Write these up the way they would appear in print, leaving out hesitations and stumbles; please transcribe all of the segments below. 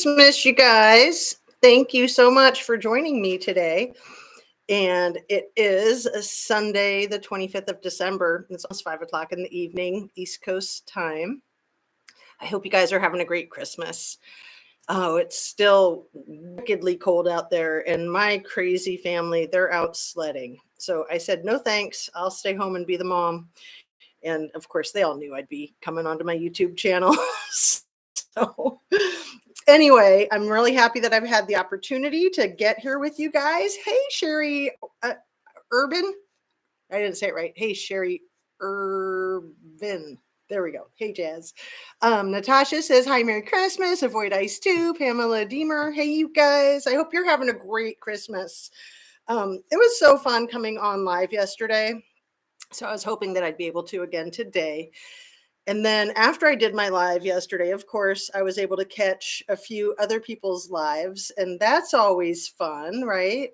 Christmas, you guys. Thank you so much for joining me today. And it is a Sunday, the 25th of December. It's almost 5 o'clock in the evening, East Coast time. I hope you guys are having a great Christmas. Oh, it's still wickedly cold out there, and my crazy family, they're out sledding. So I said, no thanks. I'll stay home and be the mom. And of course, they all knew I'd be coming onto my YouTube channel. So anyway, I'm really happy that I've had the opportunity to get here with you guys. Hey, Sherry Urban. I didn't say it right. Hey, Sherry Irvin. There we go. Hey, Jazz. Natasha says, hi, Merry Christmas. Avoid ice too. Pamela Deemer. Hey, you guys. I hope you're having a great Christmas. It was so fun coming on live yesterday. So I was hoping that I'd be able to again today. And then after I did my live yesterday, of course, I was able to catch a few other people's lives. And that's always fun, right?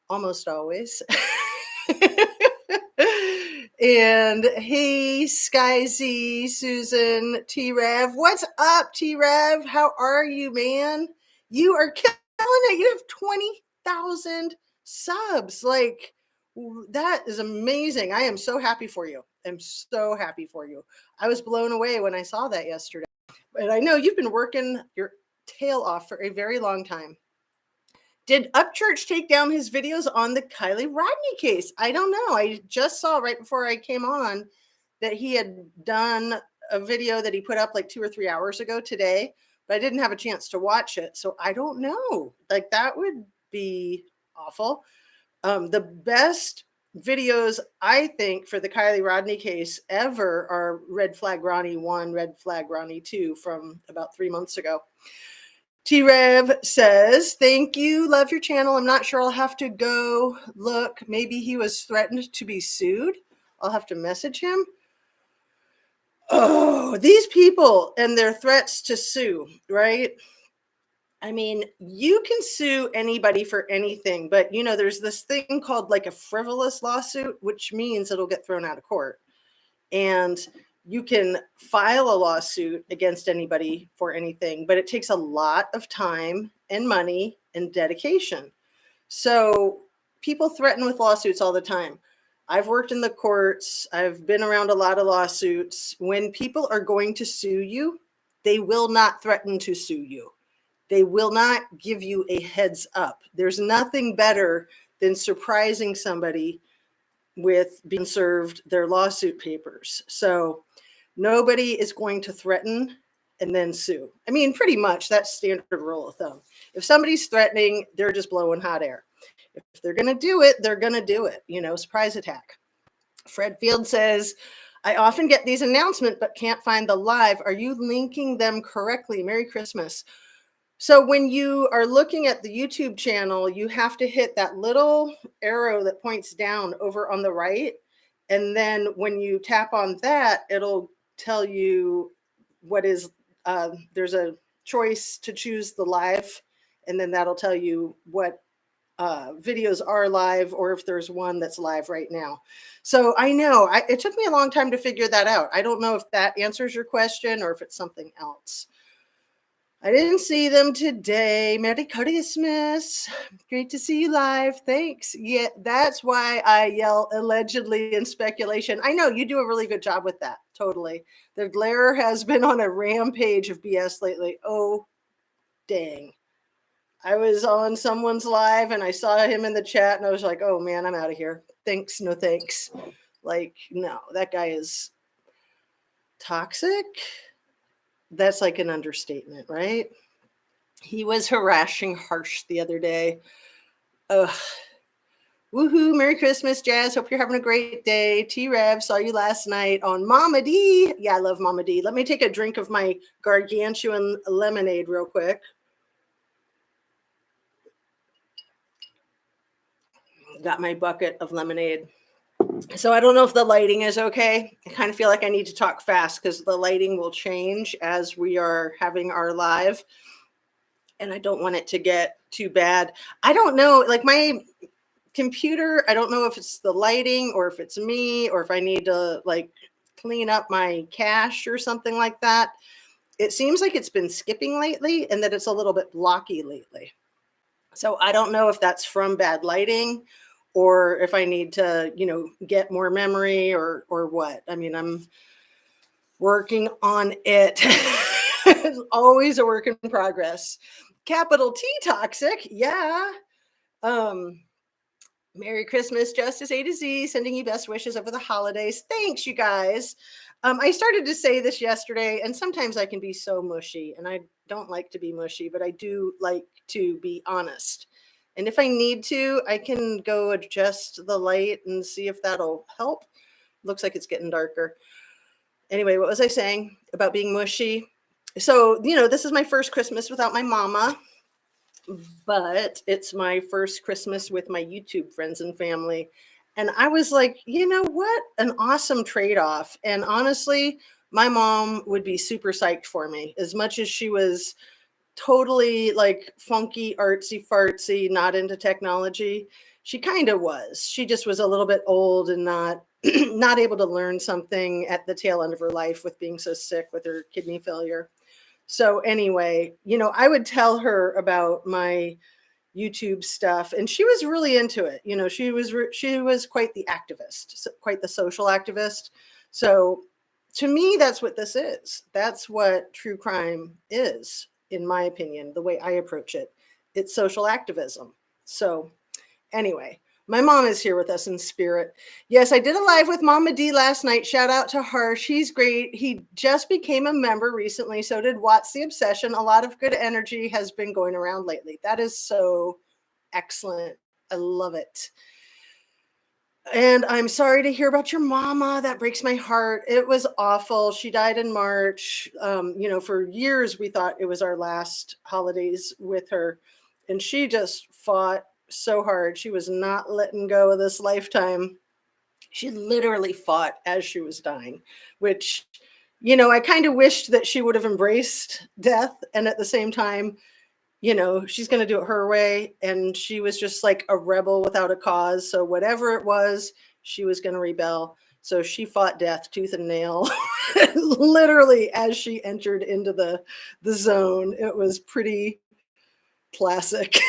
Almost always. And hey, Sky Z, Susan, T-Rev. What's up, T-Rev? How are you, man? You are killing it. You have 20,000 subs. Like, that is amazing. I am so happy for you. I'm so happy for you. I was blown away when I saw that yesterday. But I know you've been working your tail off for a very long time. Did Upchurch take down his videos on the Kylie Rodney case? I don't know. I just saw right before I came on that he had done a video that he put up like 2 or 3 hours ago today, but I didn't have a chance to watch it. So I don't know. Like, that would be awful. The best videos, I think, for the Kylie Rodney case ever are Red Flag Ronnie 1, Red Flag Ronnie 2 from about 3 months ago. T-Rev says, thank you, love your channel. I'm not sure, I'll have to go look. Maybe he was threatened to be sued. I'll have to message him. Oh, these people and their threats to sue, right? I mean, you can sue anybody for anything, but there's this thing called like a frivolous lawsuit, which means it'll get thrown out of court. And you can file a lawsuit against anybody for anything, but it takes a lot of time and money and dedication. So people threaten with lawsuits all the time. I've worked in the courts. I've been around a lot of lawsuits. When people are going to sue you, they will not threaten to sue you. They will not give you a heads up. There's nothing better than surprising somebody with being served their lawsuit papers. So nobody is going to threaten and then sue. I mean, pretty much that's standard rule of thumb. If somebody's threatening, they're just blowing hot air. If they're going to do it, they're going to do it. Surprise attack. Fred Field says, I often get these announcements, but can't find the live. Are you linking them correctly? Merry Christmas. So when you are looking at the YouTube channel, you have to hit that little arrow that points down over on the right. And then when you tap on that, it'll tell you what is, there's a choice to choose the live. And then that'll tell you what videos are live or if there's one that's live right now. So I know it took me a long time to figure that out. I don't know if that answers your question or if it's something else. I didn't see them today. Merry Christmas. Great to see you live. Thanks. Yeah, that's why I yell allegedly and speculation. I know you do a really good job with that. Totally. The glare has been on a rampage of BS lately. Oh, dang. I was on someone's live and I saw him in the chat and I was like, oh man, I'm out of here. Thanks. No thanks. Like, no, that guy is toxic. That's like an understatement, right? He was harassing Harsh the other day. Ugh. Woohoo, Merry Christmas, Jazz. Hope you're having a great day. T-Rev, saw you last night on Mama D. Yeah, I love Mama D. Let me take a drink of my gargantuan lemonade real quick. Got my bucket of lemonade. So I don't know if the lighting is okay. I kind of feel like I need to talk fast because the lighting will change as we are having our live. And I don't want it to get too bad. I don't know, like my computer, I don't know if it's the lighting or if it's me or if I need to like clean up my cache or something like that. it seems like it's been skipping lately and that it's a little bit blocky lately. So I don't know if that's from bad lighting or if I need to, get more memory or what. I mean, I'm working on it. It's always a work in progress. Capital T toxic. Yeah. Um, Merry Christmas, Justice A to Z, sending you best wishes over the holidays. Thanks, you guys. I started to say this yesterday, and sometimes I can be so mushy, and I don't like to be mushy, but I do like to be honest. And if I need to, I can go adjust the light and see if that'll help. Looks like it's getting darker. Anyway, what was I saying about being mushy? So, this is my first Christmas without my mama, but it's my first Christmas with my YouTube friends and family. And I was like, you know what? An awesome trade off. And honestly, my mom would be super psyched for me as much as she was totally like funky, artsy fartsy, not into technology. She kind of was. She just was a little bit old and not not able to learn something at the tail end of her life with being so sick with her kidney failure. So anyway, I would tell her about my YouTube stuff, and she was really into it. She was quite the activist, quite the social activist. So to me, that's what this is. That's what true crime is, in my opinion, the way I approach it. It's social activism. So anyway, my mom is here with us in spirit. Yes, I did a live with Mama D last night. Shout out to her. She's great. He just became a member recently. So did Watts the Obsession. A lot of good energy has been going around lately. That is so excellent. I love it. And I'm sorry to hear about your mama. That breaks my heart. It was awful. She died in March. For years, we thought it was our last holidays with her. And she just fought so hard. She was not letting go of this lifetime. She literally fought as she was dying, which, I kind of wished that she would have embraced death. And at the same time, she's going to do it her way. And she was just like a rebel without a cause. So whatever it was, she was going to rebel. So she fought death tooth and nail, literally as she entered into the zone. It was pretty classic.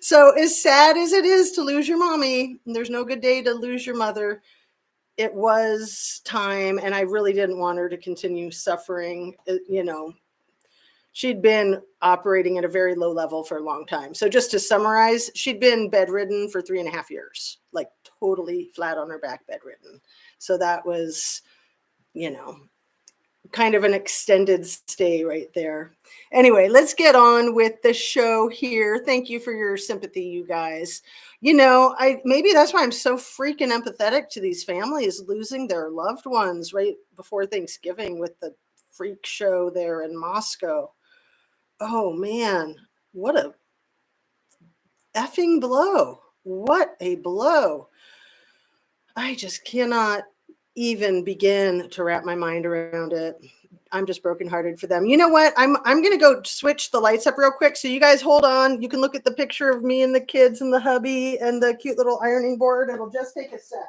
So as sad as it is to lose your mommy, there's no good day to lose your mother. It was time, and I really didn't want her to continue suffering. She'd been operating at a very low level for a long time. So just to summarize, she'd been bedridden for 3.5 years, like totally flat on her back, bedridden. So that was, kind of an extended stay right there. Anyway, let's get on with the show here. Thank you for your sympathy, you guys. Maybe that's why I'm so freaking empathetic to these families losing their loved ones right before Thanksgiving with the freak show there in Moscow. Oh man, what a effing blow. What a blow. I just cannot even begin to wrap my mind around it. I'm just brokenhearted for them. You know what? I'm going to go switch the lights up real quick. So you guys hold on. You can look at the picture of me and the kids and the hubby and the cute little ironing board. It'll just take a sec.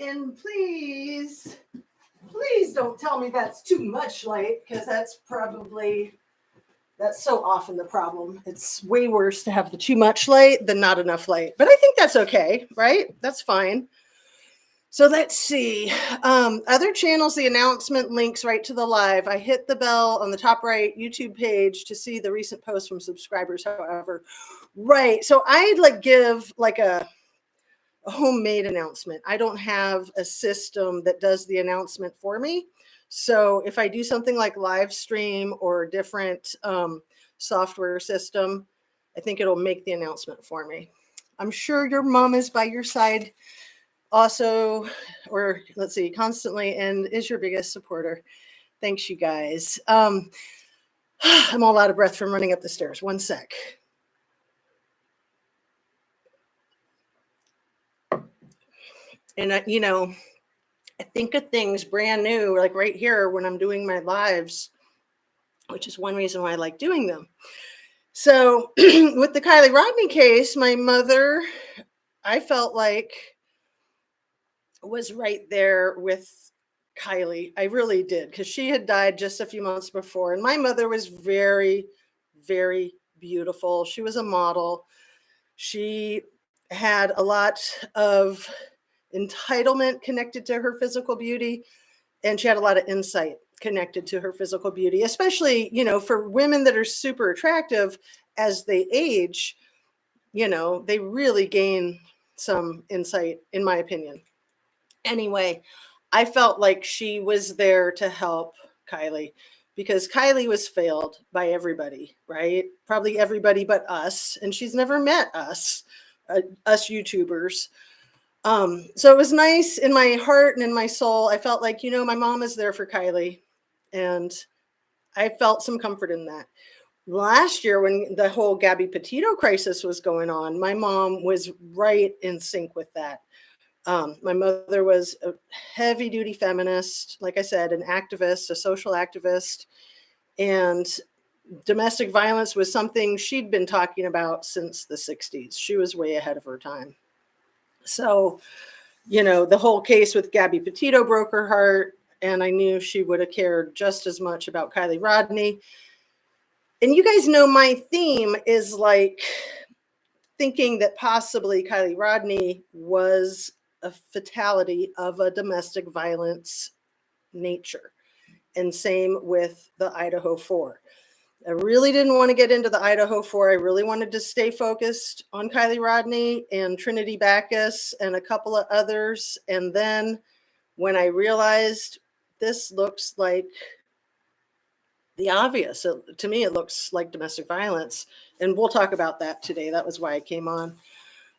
And please don't tell me that's too much light, because that's so often the problem. It's way worse to have the too much light than not enough light. But I think that's okay, right? That's fine. So let's see. Other channels, the announcement links right to the live. I hit the bell on the top right YouTube page to see the recent posts from subscribers, however. Right. So I'd give a homemade announcement. I don't have a system that does the announcement for me. So if I do something like live stream or a different software system, I think it'll make the announcement for me. I'm sure your mom is by your side also, or let's see, constantly, and is your biggest supporter. Thanks, you guys. I'm all out of breath from running up the stairs. One sec. And, I think of things brand new, like right here when I'm doing my lives, which is one reason why I like doing them. So with the Kylie Rodney case, my mother, I felt like, was right there with Kylie. I really did, because she had died just a few months before. And my mother was very, very beautiful. She was a model. She had a lot of entitlement connected to her physical beauty, and she had a lot of insight connected to her physical beauty, especially, for women that are super attractive as they age, they really gain some insight, in my opinion. Anyway, I felt like she was there to help Kylie, because Kylie was failed by everybody, right? Probably everybody but us. And she's never met us YouTubers. So it was nice in my heart and in my soul. I felt like, my mom is there for Kylie. And I felt some comfort in that. Last year, when the whole Gabby Petito crisis was going on, my mom was right in sync with that. My mother was a heavy duty feminist, like I said, an activist, a social activist, and domestic violence was something she'd been talking about since the 60s. She was way ahead of her time. So, the whole case with Gabby Petito broke her heart, and I knew she would have cared just as much about Kylie Rodney. And you guys know my theme is like thinking that possibly Kylie Rodney was a fatality of a domestic violence nature. And same with the Idaho 4. I really didn't want to get into the Idaho 4. I really wanted to stay focused on Kylie Rodney and Trinity Backus and a couple of others. And then when I realized this looks like the obvious, to me, it looks like domestic violence. And we'll talk about that today. That was why I came on.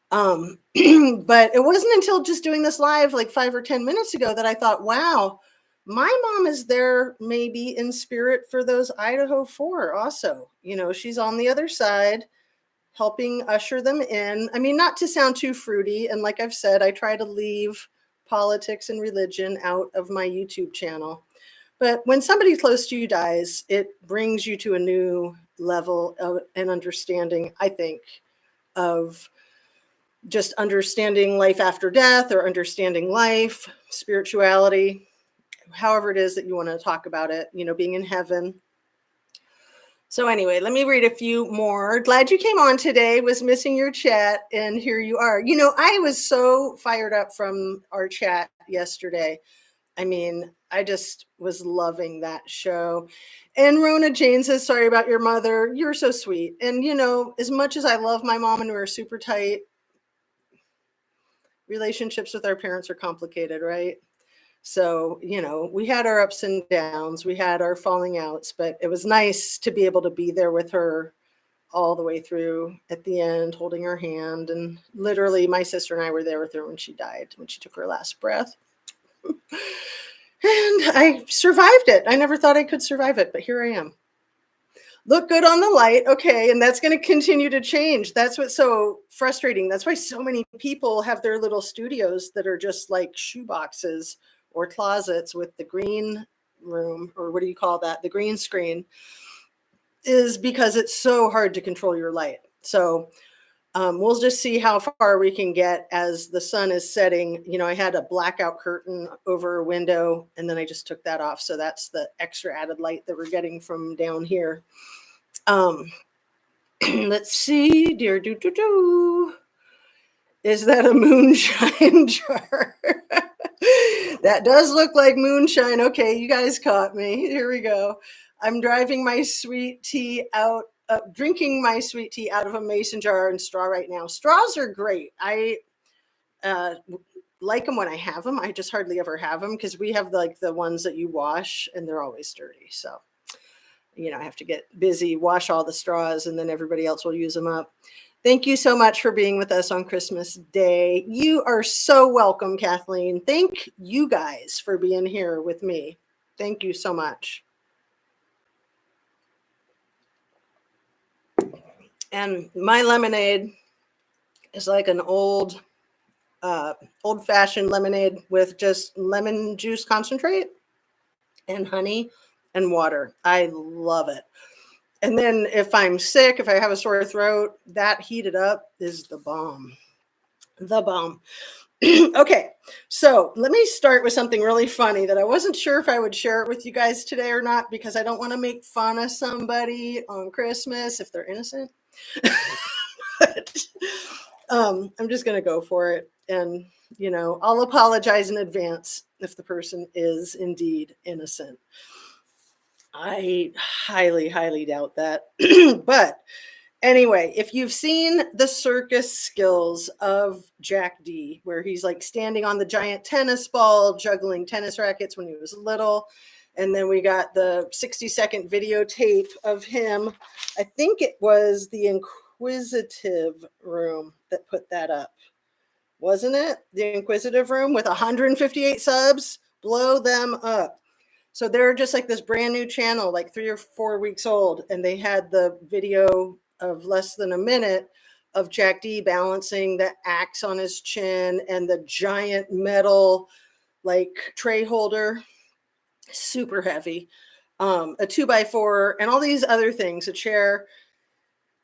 But it wasn't until just doing this live like 5 or 10 minutes ago that I thought, wow, my mom is there maybe in spirit for those Idaho 4 also. She's on the other side helping usher them in. I mean, not to sound too fruity. And like I've said, I try to leave politics and religion out of my YouTube channel. But when somebody close to you dies, it brings you to a new level of an understanding, I think, of just understanding life after death, or understanding life, spirituality, however it is that you want to talk about it, being in heaven. So anyway, let me read a few more. Glad you came on today. Was missing your chat, and here you are. I was so fired up from our chat yesterday. I mean, I just was loving that show. And Rona Jane says, sorry about your mother. You're so sweet. And, as much as I love my mom and we're super tight, relationships with our parents are complicated, right? So, we had our ups and downs, we had our falling outs, but it was nice to be able to be there with her all the way through at the end, holding her hand. And literally, my sister and I were there with her when she died, when she took her last breath. And I survived it. I never thought I could survive it, but here I am. Look good on the light. Okay. And that's going to continue to change. That's what's so frustrating. That's why so many people have their little studios that are just like shoeboxes or closets with the green room, or what do you call that? The green screen, is because it's so hard to control your light. So we'll just see how far we can get as the sun is setting. I had a blackout curtain over a window, and then I just took that off. So that's the extra added light that we're getting from down here. Let's see, dear is that a moonshine jar? That does look like moonshine. Okay, you guys caught me. Here we go. I'm driving my sweet tea out, drinking my sweet tea out of a mason jar and straw right now. Straws are great. I like them when I have them. I just hardly ever have them, because we have like the ones that you wash and they're always dirty. So, I have to get busy, wash all the straws, and then everybody else will use them up. Thank you so much for being with us on Christmas Day. You are so welcome, Kathleen. Thank you guys for being here with me. Thank you so much. And my lemonade is like an old-fashioned lemonade with just lemon juice concentrate and honey and water. I love it. And then if I'm sick, if I have a sore throat, that heated up is the bomb. The bomb. Okay, so let me start with something really funny that I wasn't sure if I would share it with you guys today or not, because I don't want to make fun of somebody on Christmas if they're innocent. But I'm just going to go for it. And, I'll apologize in advance if the person is indeed innocent. I highly, highly doubt that. But anyway, if you've seen the circus skills of Jack D, where he's like standing on the giant tennis ball, juggling tennis rackets when he was little, and then we got the 60-second videotape of him. I think it was the Inquisitive Room that put that up, wasn't it? The Inquisitive Room with 158 subs. Blow them up. So they're just like this brand new channel, like 3 or 4 weeks old, and they had the video of less than a minute of Jack D balancing the axe on his chin and the giant metal like tray holder, super heavy, a 2x4, and all these other things, a chair.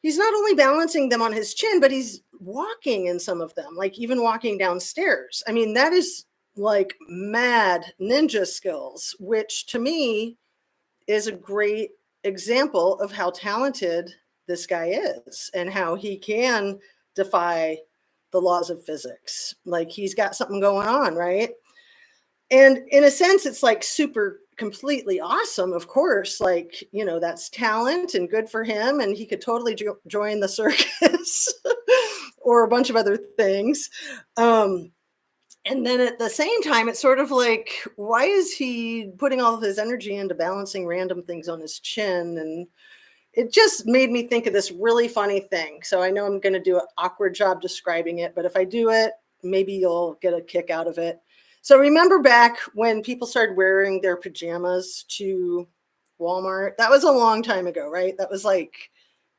He's not only balancing them on his chin, but he's walking in some of them, like even walking downstairs. I mean, that is like mad ninja skills, which to me is a great example of how talented this guy is and how he can defy the laws of physics. Like he's got something going on, right? And in a sense, it's like super completely awesome, of course. Like, that's talent and good for him. And he could totally join the circus or a bunch of other things. And then at the same time, it's sort of like, why is he putting all of his energy into balancing random things on his chin? And it just made me think of this really funny thing. So I know I'm going to do an awkward job describing it, but if I do it, maybe you'll get a kick out of it. So remember back when people started wearing their pajamas to Walmart? That was a long time ago, right? That was like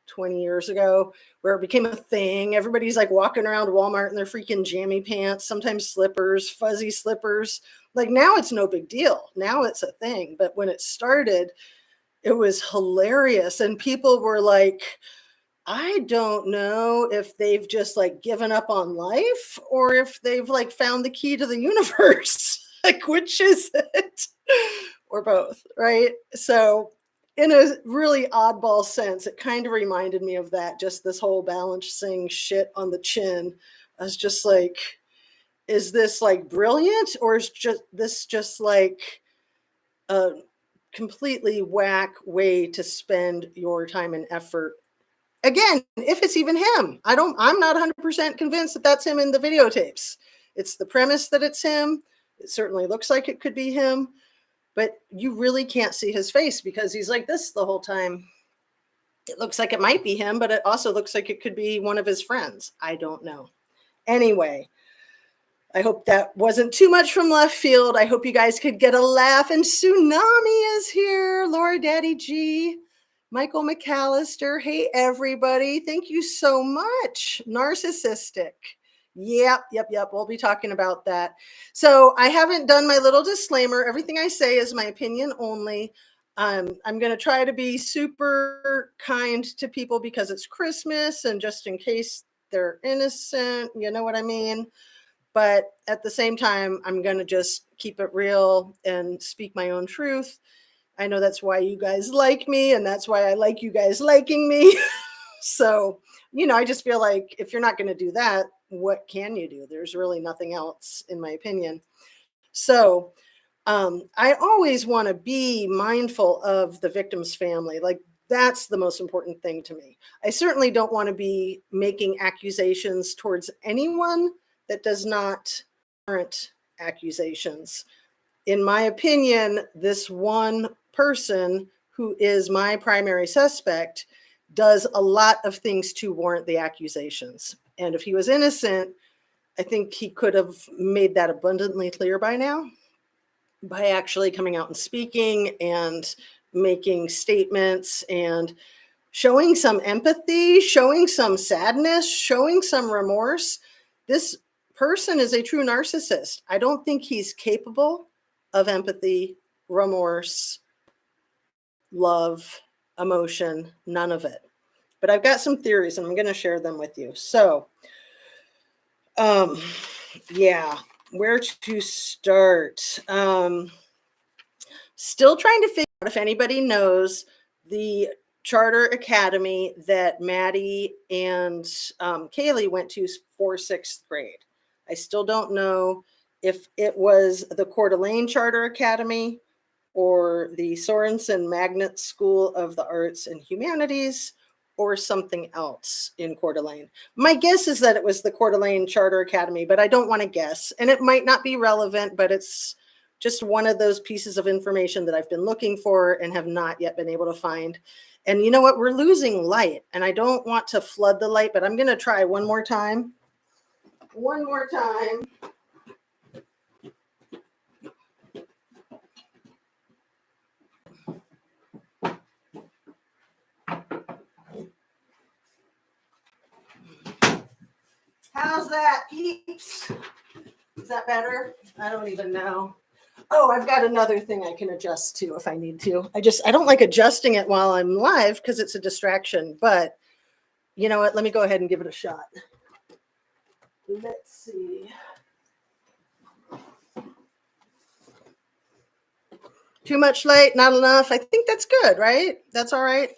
20 years ago, where it became a thing. Everybody's like walking around Walmart in their freaking jammy pants, sometimes slippers, fuzzy slippers. Like now it's no big deal. Now it's a thing. But when it started, it was hilarious. And people were like, I don't know if they've just like given up on life or if they've like found the key to the universe. Like, which is it? Or both, right? So in a really oddball sense, it kind of reminded me of that, just this whole balancing shit on the chin. I was just like, is this like brilliant, or is this just like a completely whack way to spend your time and effort? Again, if it's even him, I'm not 100% convinced that that's him in the videotapes. It's the premise that it's him. It certainly looks like it could be him, but you really can't see his face because he's like this the whole time. It looks like it might be him, but it also looks like it could be one of his friends. I don't know. Anyway, I hope that wasn't too much from left field. I hope you guys could get a laugh. And Tsunami is here. Laura Daddy G. Michael McAllister. Hey, everybody. Thank you so much. Narcissistic. Yep. We'll be talking about that. So I haven't done my little disclaimer. Everything I say is my opinion only. I'm going to try to be super kind to people because it's Christmas and just in case they're innocent, you know what I mean? But at the same time, I'm going to just keep it real and speak my own truth. I know that's why you guys like me, and that's why I like you guys liking me. So, I just feel like if you're not going to do that, what can you do? There's really nothing else, in my opinion. So, I always want to be mindful of the victim's family. Like, that's the most important thing to me. I certainly don't want to be making accusations towards anyone that does not warrant accusations. In my opinion, this one person who is my primary suspect does a lot of things to warrant the accusations. And if he was innocent, I think he could have made that abundantly clear by now by actually coming out and speaking and making statements and showing some empathy, showing some sadness, showing some remorse. This person is a true narcissist. I don't think he's capable of empathy, remorse, love, emotion, none of it. But I've got some theories and I'm going to share them with you. So, um, yeah, where to start? Still trying to figure out if anybody knows the charter academy that Maddie and Kaylee went to for sixth grade. I still don't know if it was the Coeur d'Alene Charter Academy or the Sorensen Magnet School of the Arts and Humanities or something else in Coeur d'Alene. My guess is that it was the Coeur d'Alene Charter Academy, but I don't want to guess. And it might not be relevant, but it's just one of those pieces of information that I've been looking for and have not yet been able to find. And you know what? We're losing light, and I don't want to flood the light, but I'm going to try one more time. One more time. How's that, peeps? Is that better? I don't even know. Oh, I've got another thing I can adjust to if I need to. I don't like adjusting it while I'm live because it's a distraction, but you know what? Let me go ahead and give it a shot. Let's see. Too much light, not enough. I think that's good, right? That's all right.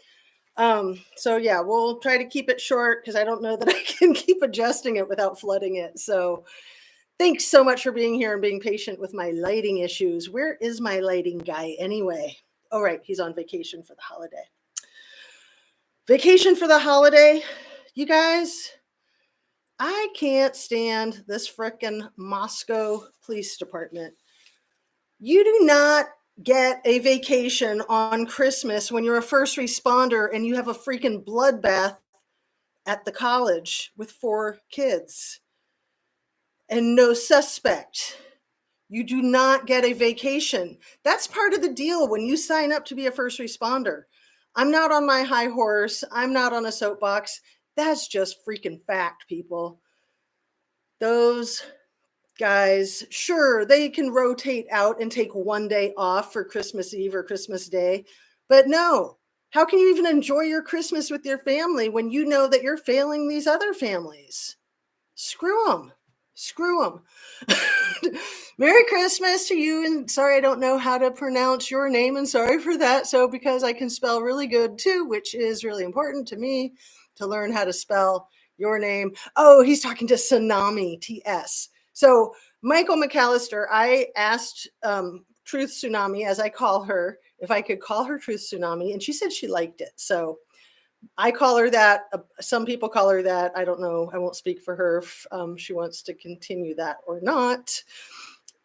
So yeah, we'll try to keep it short because I don't know that I can keep adjusting it without flooding it. So thanks so much for being here and being patient with my lighting issues. Where is my lighting guy anyway? Oh, right, he's on vacation for the holiday. Vacation for the holiday, you guys. I can't stand this frickin' Moscow Police Department. You do not get a vacation on Christmas when you're a first responder and you have a freaking bloodbath at the college with 4 kids and no suspect. You do not get a vacation. That's part of the deal when you sign up to be a first responder. I'm not on my high horse. I'm not on a soapbox. That's just freaking fact, people. Those guys, sure, they can rotate out and take one day off for Christmas Eve or Christmas Day, but no. How can you even enjoy your Christmas with your family when you know that you're failing these other families? Screw them. Screw them. Merry Christmas to you, and sorry I don't know how to pronounce your name, and sorry for that. So because I can spell really good too, which is really important to me to learn how to spell your name. Oh, he's talking to Tsunami, TS. So Michael McAllister, I asked Truth Tsunami, as I call her, if I could call her Truth Tsunami, and she said she liked it. So I call her that. Some people call her that. I don't know. I won't speak for her if she wants to continue that or not.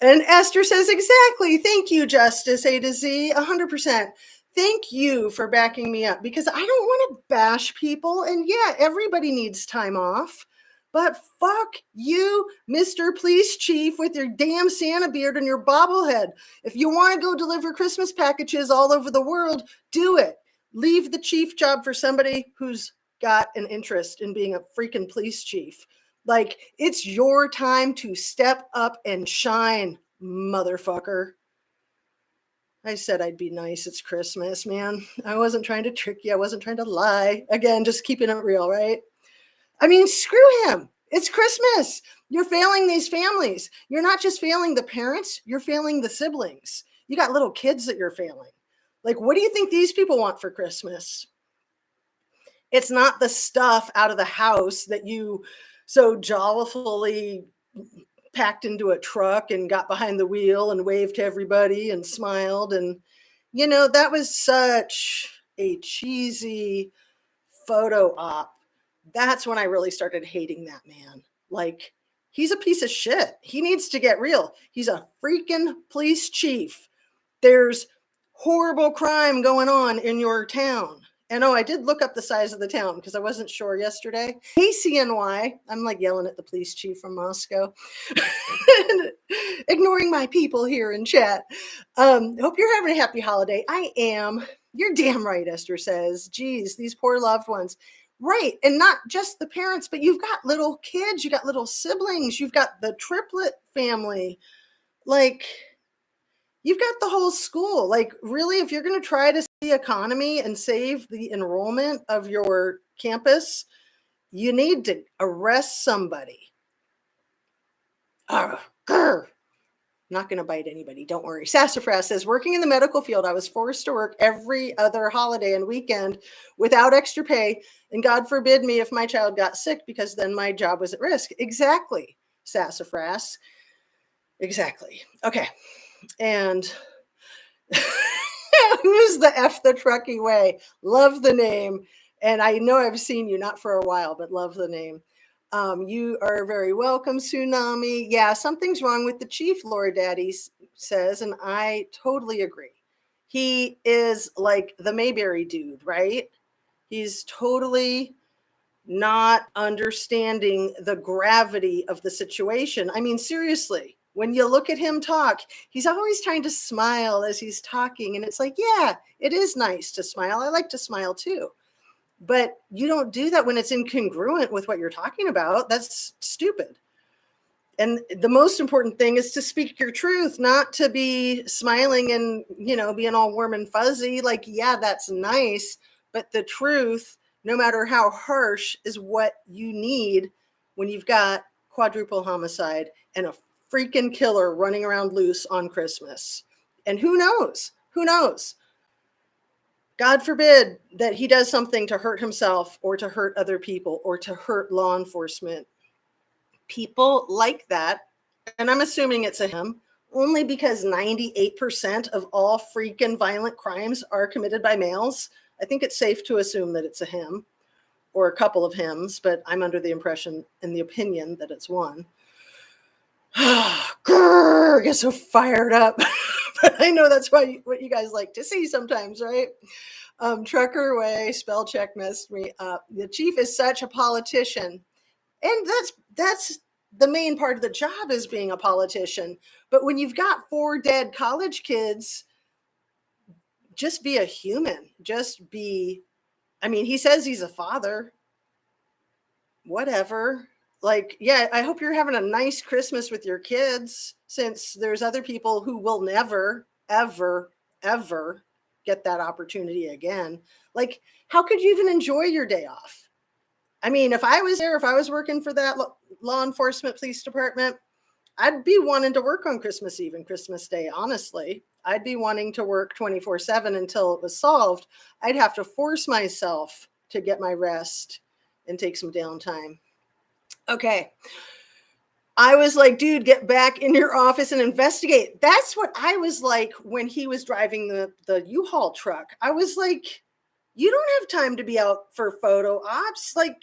And Esther says, exactly. Thank you, Justice A to Z, 100%. Thank you for backing me up because I don't want to bash people. And yeah, everybody needs time off. But fuck you, Mr. Police Chief, with your damn Santa beard and your bobblehead. If you want to go deliver Christmas packages all over the world, do it. Leave the chief job for somebody who's got an interest in being a freaking police chief. Like, it's your time to step up and shine, motherfucker. I said I'd be nice. It's Christmas, man. I wasn't trying to trick you. I wasn't trying to lie. Again, just keeping it real, right? I mean, screw him. It's Christmas. You're failing these families. You're not just failing the parents, you're failing the siblings. You got little kids that you're failing. Like, what do you think these people want for Christmas? It's not the stuff out of the house that you so jollifully packed into a truck and got behind the wheel and waved to everybody and smiled. And, you know, that was such a cheesy photo op. That's when I really started hating that man. Like, he's a piece of shit. He needs to get real. He's a freaking police chief. There's horrible crime going on in your town. And oh, I did look up the size of the town because I wasn't sure yesterday. Hey, CNY. I'm like yelling at the police chief from Moscow. Ignoring my people here in chat. Hope you're having a happy holiday. I am. You're damn right, Esther says. Geez, these poor loved ones. Right. And not just the parents, but you've got little kids. You got little siblings. You've got the triplet family. Like, You've got the whole school. Like, really, if you're going to try to save the economy and save the enrollment of your campus, you need to arrest somebody. Grr. Not going to bite anybody. Don't worry. Sassafras says, working in the medical field, I was forced to work every other holiday and weekend without extra pay. And God forbid me if my child got sick, because then my job was at risk. Exactly, Sassafras. Exactly. Okay. And who's the F the Truckee Way? Love the name. And I know I've seen you, not for a while, but love the name. You are very welcome, Tsunami. Yeah, something's wrong with the chief, Laura Daddy says, and I totally agree. He is like the Mayberry dude, right? He's totally not understanding the gravity of the situation. I mean, seriously, when you look at him talk, he's always trying to smile as he's talking. And it's like, yeah, it is nice to smile. I like to smile too. But you don't do that when it's incongruent with what you're talking about. That's stupid. And the most important thing is to speak your truth, not to be smiling and, being all warm and fuzzy. Like, yeah, that's nice. But the truth, no matter how harsh, is what you need when you've got quadruple homicide and a freaking killer running around loose on Christmas. And who knows? Who knows? God forbid that he does something to hurt himself or to hurt other people or to hurt law enforcement. People like that, and I'm assuming it's a him, only because 98% of all freaking violent crimes are committed by males. I think it's safe to assume that it's a him or a couple of hims, but I'm under the impression and the opinion that it's one. Grr, get so fired up. But I know that's what you guys like to see sometimes, right? Trucker Way, spell check messed me up. The chief is such a politician. And that's the main part of the job, is being a politician. But when you've got 4 dead college kids, just be a human. He says he's a father. Whatever. Like, yeah, I hope you're having a nice Christmas with your kids, since there's other people who will never, ever, ever get that opportunity again. Like, how could you even enjoy your day off? I mean, if I was there, if I was working for that law enforcement police department, I'd be wanting to work on Christmas Eve and Christmas Day, honestly. I'd be wanting to work 24/7 until it was solved. I'd have to force myself to get my rest and take some downtime. Okay. I was like, dude, get back in your office and investigate. That's what I was like when he was driving the U-Haul truck. I was like, you don't have time to be out for photo ops. Like,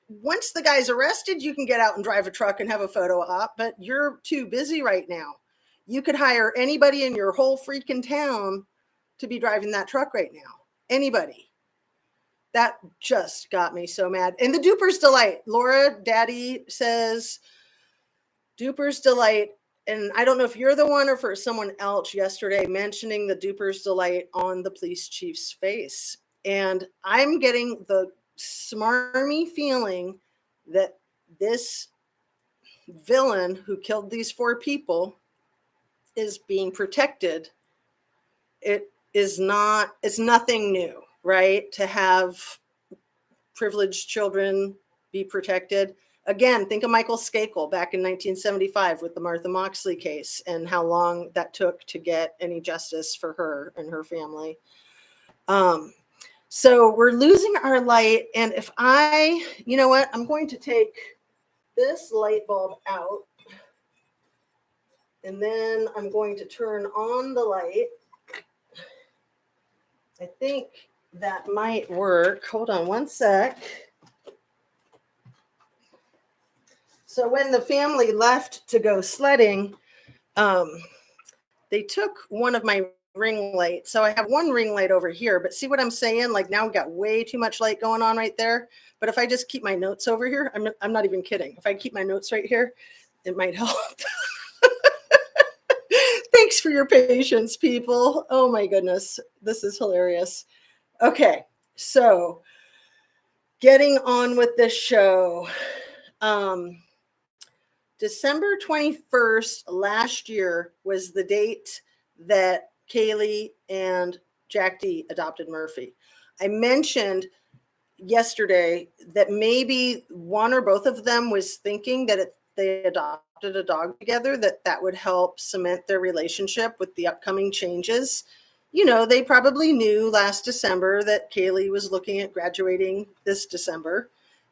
once the guy's arrested, you can get out and drive a truck and have a photo op, but you're too busy right now. You could hire anybody in your whole freaking town to be driving that truck right now. Anybody. That just got me so mad. And the Duper's Delight. Laura Daddy says, Duper's Delight. And I don't know if you're the one or for someone else yesterday mentioning the Duper's Delight on the police chief's face. And I'm getting the smarmy feeling that this villain who killed these 4 people is being protected. It's nothing new, right? To have privileged children be protected. Again, think of Michael Skakel back in 1975 with the Martha Moxley case and how long that took to get any justice for her and her family. So we're losing our light. And if you know what, I'm going to take this light bulb out, and then I'm going to turn on the light. I think that might work. Hold on one sec. So when the family left to go sledding, they took one of my ring lights. So I have one ring light over here, but see what I'm saying? Like, now we got way too much light going on right there. But if I just keep my notes over here, I'm not even kidding. If I keep my notes right here, it might help. Thanks for your patience, people. Oh my goodness. This is hilarious. Okay. So getting on with this show. December 21st last year was the date that Kaylee and Jack D adopted Murphy. I mentioned yesterday that maybe one or both of them was thinking that if they adopted a dog together, that would help cement their relationship with the upcoming changes. You know, they probably knew last December that Kaylee was looking at graduating this December,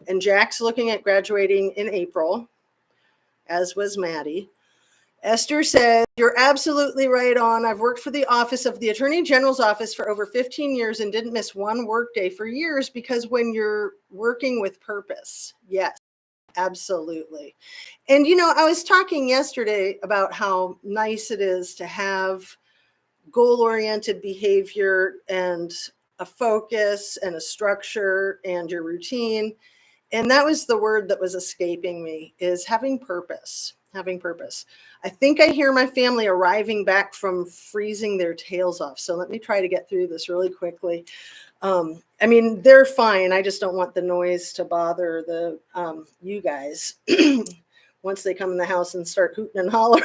and Jack's looking at graduating in April, as was Maddie. Esther said, "You're absolutely right on. I've worked for the office of the Attorney General's office for over 15 years and didn't miss one work day for years because when you're working with purpose." Yes, absolutely. And, you know, I was talking yesterday about how nice it is to have goal-oriented behavior and a focus and a structure and your routine. And that was the word that was escaping me, is having purpose. Having purpose. I think I hear my family arriving back from freezing their tails off. So let me try to get through this really quickly. I mean, they're fine. I just don't want the noise to bother the you guys once they come in the house and start hooting and hollering.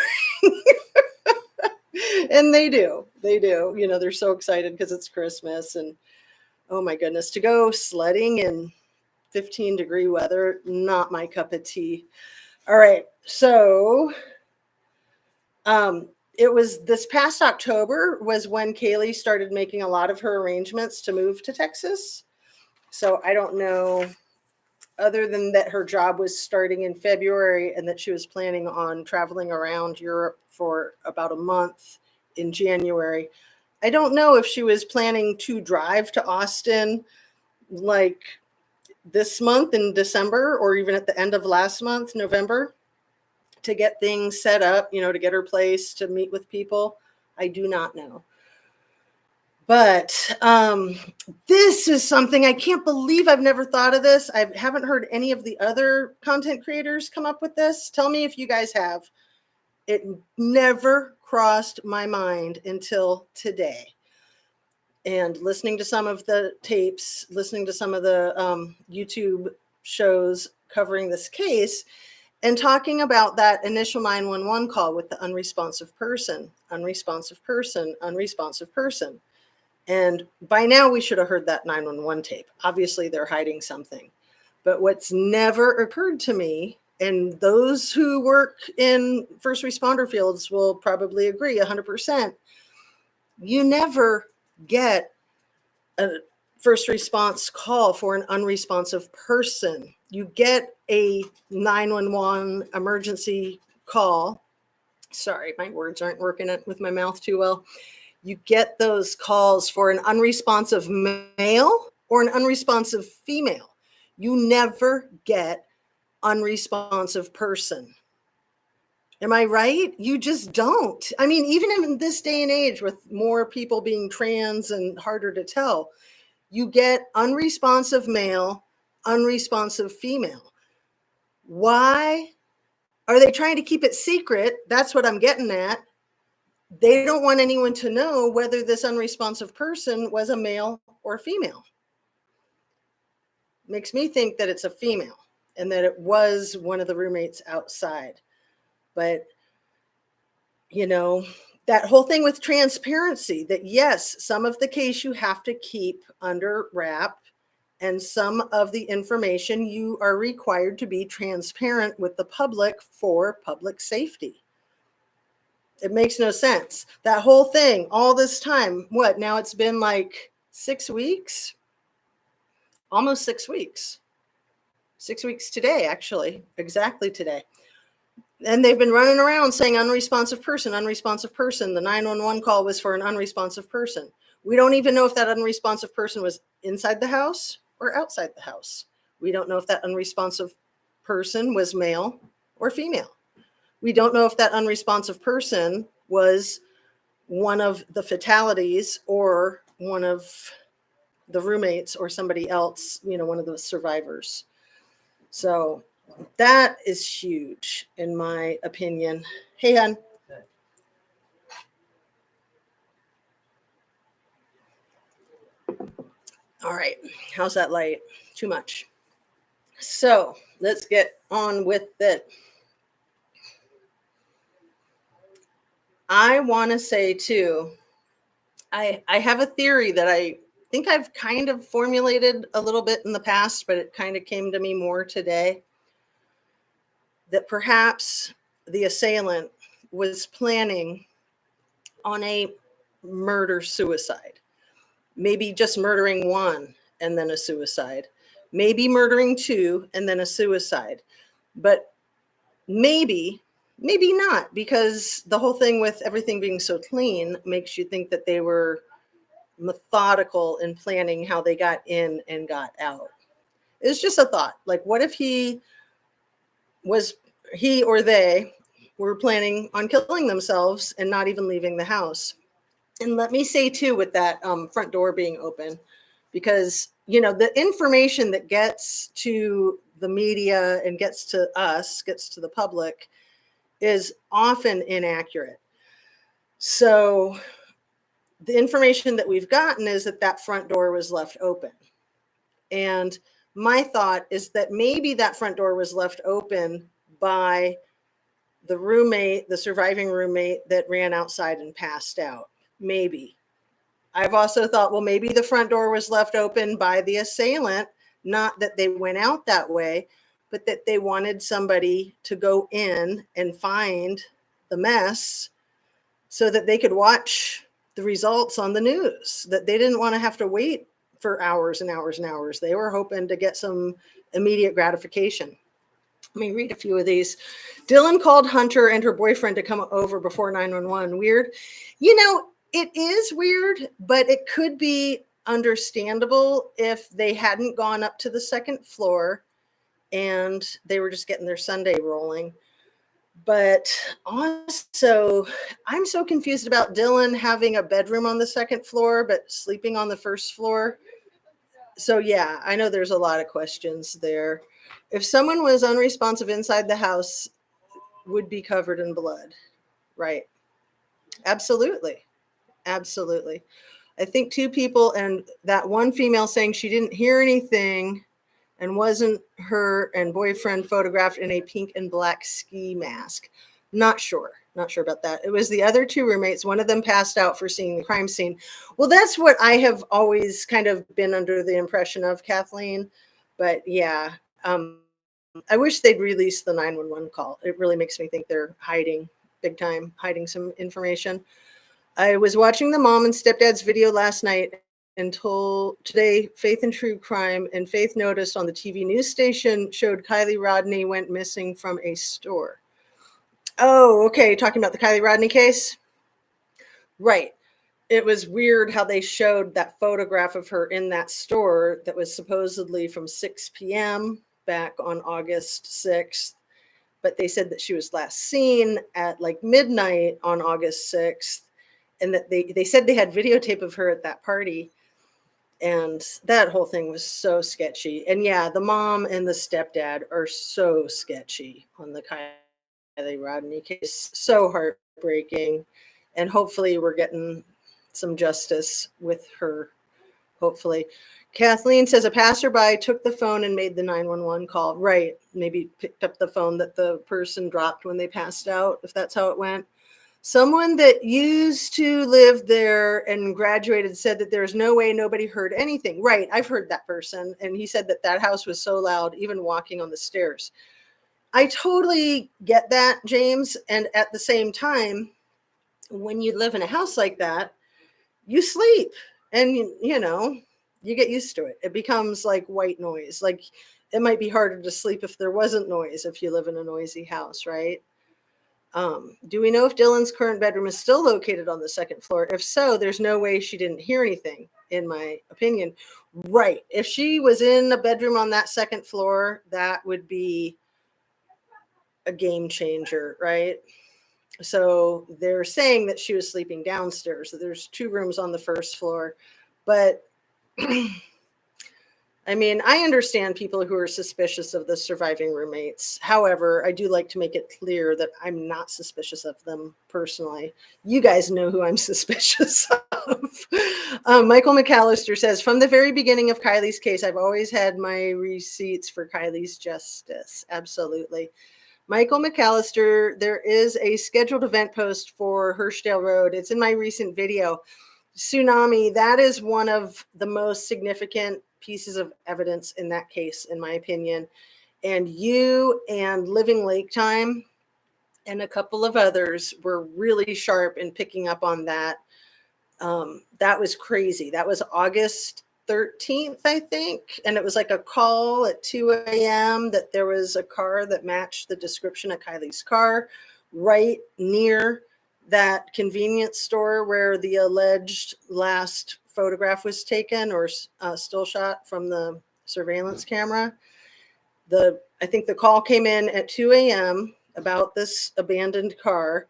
And they do. You know, they're so excited because it's Christmas. And oh my goodness, to go sledding in 15-degree weather, not my cup of tea. All right, so it was this past October was when Kaylee started making a lot of her arrangements to move to Texas. So I don't know, other than that her job was starting in February and that she was planning on traveling around Europe for about a month in January. I don't know if she was planning to drive to Austin like this month in December or even at the end of last month, November, to get things set up, you know, to get her place, to meet with people. I do not know. But this is something I can't believe I've never thought of this. I haven't heard any of the other content creators come up with this. Tell me if you guys have. It never crossed my mind until today. And listening to some of the tapes, listening to some of the YouTube shows covering this case, and talking about that initial 911 call with the unresponsive person. And by now we should have heard that 911 tape. Obviously they're hiding something. But what's never occurred to me, and those who work in first responder fields will probably agree 100%, you never get a first response call for an unresponsive person. You get a 911 emergency call. Sorry, my words aren't working with my mouth too well. You get those calls for an unresponsive male or an unresponsive female. You never get unresponsive person. Am I right? You just don't. I mean, even in this day and age with more people being trans and harder to tell, you get unresponsive male, unresponsive female. Why are they trying to keep it secret? That's what I'm getting at. They don't want anyone to know whether this unresponsive person was a male or female. Makes me think that it's a female and that it was one of the roommates outside. But, you know, that whole thing with transparency, that yes, some of the case you have to keep under wrap, and some of the information you are required to be transparent with the public for public safety. It makes no sense. That whole thing, all this time, what, now it's been like 6 weeks? Almost 6 weeks. 6 weeks today, actually, exactly today. And they've been running around saying unresponsive person, unresponsive person. The 911 call was for an unresponsive person. We don't even know if that unresponsive person was inside the house or outside the house. We don't know if that unresponsive person was male or female. We don't know if that unresponsive person was one of the fatalities or one of the roommates or somebody else, you know, one of the survivors. So that is huge, in my opinion. Hey, hon. All right. How's that light? Too much. So let's get on with it. I want to say too, I have a theory that I think I've kind of formulated a little bit in the past, but it kind of came to me more today, that perhaps the assailant was planning on a murder suicide. Maybe just murdering one and then a suicide. Maybe murdering two and then a suicide. But maybe, maybe not, because the whole thing with everything being so clean makes you think that they were methodical in planning how they got in and got out. It's just a thought. Like, what if was he or they were planning on killing themselves and not even leaving the house? And let me say too, with that front door being open, because the information that gets to the media and gets to us, gets to the public, is often inaccurate. So the information that we've gotten is that that front door was left open. And my thought is that maybe that front door was left open by the roommate, the surviving roommate that ran outside and passed out. Maybe. I've also thought, well, maybe the front door was left open by the assailant, not that they went out that way, but that they wanted somebody to go in and find the mess so that they could watch the results on the news, that they didn't want to have to wait for hours and hours and hours. They were hoping to get some immediate gratification. Let me read a few of these. Dylan called Hunter and her boyfriend to come over before 911. Weird. It is weird, but it could be understandable if they hadn't gone up to the second floor and they were just getting their Sunday rolling. But also, I'm so confused about Dylan having a bedroom on the second floor, but sleeping on the first floor. So, yeah, I know there's a lot of questions there. If someone was unresponsive inside the house, would be covered in blood. Right. Absolutely. Absolutely. I think two people, and that one female saying she didn't hear anything and wasn't her and boyfriend photographed in a pink and black ski mask. Not sure about that. It was the other two roommates. One of them passed out for seeing the crime scene. Well, that's what I have always kind of been under the impression of, Kathleen. But yeah, I wish they'd release the 911 call. It really makes me think they're hiding big time, hiding some information. I was watching the mom and stepdad's video last night and told today Faith and True Crime, and Faith noticed on the TV news station showed Kylie Rodney went missing from a store. Oh, okay. Talking about the Kylie Rodney case? Right. It was weird how they showed that photograph of her in that store that was supposedly from 6 p.m. back on August 6th. But they said that she was last seen at like midnight on August 6th. And that they said they had videotape of her at that party. And that whole thing was so sketchy. And yeah, the mom and the stepdad are so sketchy on the Kylie Rodney case. So heartbreaking. And hopefully we're getting some justice with her. Hopefully. Kathleen says a passerby took the phone and made the 911 call. Right. Maybe picked up the phone that the person dropped when they passed out, if that's how it went. Someone that used to live there and graduated said that there's no way nobody heard anything. Right. I've heard that person. And he said that that house was so loud, even walking on the stairs. I totally get that, James. And at the same time, when you live in a house like that, you sleep and, you get used to it. It becomes like white noise. Like it might be harder to sleep if there wasn't noise, if you live in a noisy house, right? Do we know if Dylan's current bedroom is still located on the second floor? If so, there's no way she didn't hear anything, in my opinion. Right. If she was in a bedroom on that second floor, that would be a game changer, right? So they're saying that she was sleeping downstairs. So there's two rooms on the first floor. But I mean, I understand people who are suspicious of the surviving roommates. However, I do like to make it clear that I'm not suspicious of them personally. You guys know who I'm suspicious of. Michael McAllister says, from the very beginning of Kylie's case, I've always had my receipts for Kylie's justice. Absolutely. Michael McAllister, there is a scheduled event post for Hurstdale Road. It's in my recent video. Tsunami, that is one of the most significant pieces of evidence in that case, in my opinion. And you and Living Lake Time and a couple of others were really sharp in picking up on that. That was crazy. That was August 13th, I think. And it was like a call at 2 a.m. that there was a car that matched the description of Kylie's car right near that convenience store where the alleged last photograph was taken, or still shot from the surveillance camera. I think the call came in at 2 a.m. about this abandoned car,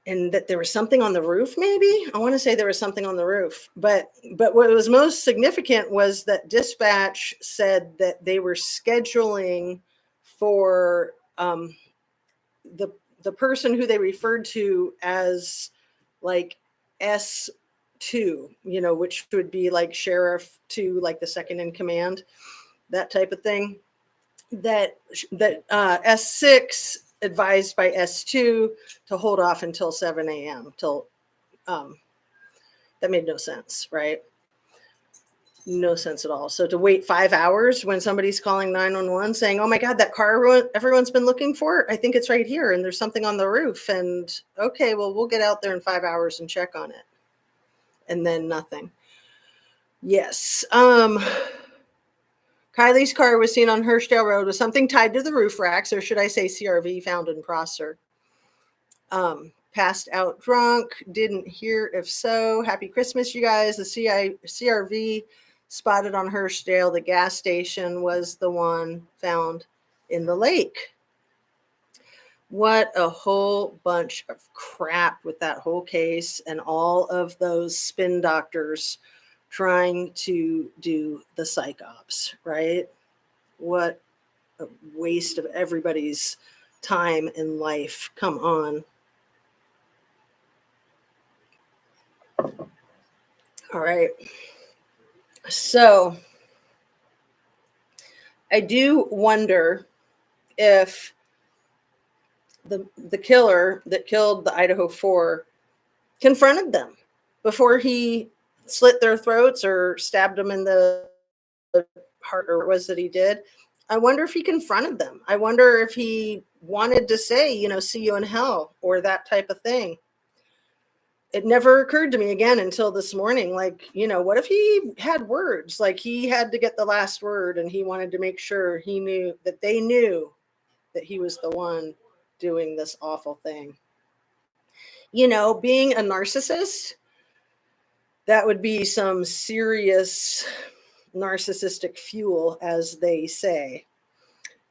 and that there was something on the roof. Maybe I want to say there was something on the roof, but what was most significant was that dispatch said that they were scheduling for the person who they referred to as like S2, which would be like sheriff 2, like the second in command, that type of thing. That S6 advised by S2 to hold off until 7 a.m. till that made no sense, right? No sense at all. So to wait 5 hours when somebody's calling 911 saying, "Oh my God, that car everyone's been looking for, I think it's right here, and there's something on the roof." And okay, well, we'll get out there in 5 hours and check on it. And then nothing. Yes. Kylie's car was seen on Hurstdale Road with something tied to the roof racks, or should I say CRV, found in Prosser. Passed out drunk, didn't hear if so. Happy Christmas, you guys. The CRV spotted on Hurstdale, the gas station, was the one found in the lake. What a whole bunch of crap with that whole case, and all of those spin doctors trying to do the psych ops, right? What a waste of everybody's time in life. Come on. All right. So I do wonder if the killer that killed the Idaho 4 confronted them before he slit their throats or stabbed them in the heart, or what it was that he did. I wonder if he confronted them. I wonder if he wanted to say, see you in hell, or that type of thing. It never occurred to me again until this morning. Like, what if he had words? Like, he had to get the last word, and he wanted to make sure they knew that he was the one doing this awful thing. Being a narcissist, that would be some serious narcissistic fuel, as they say.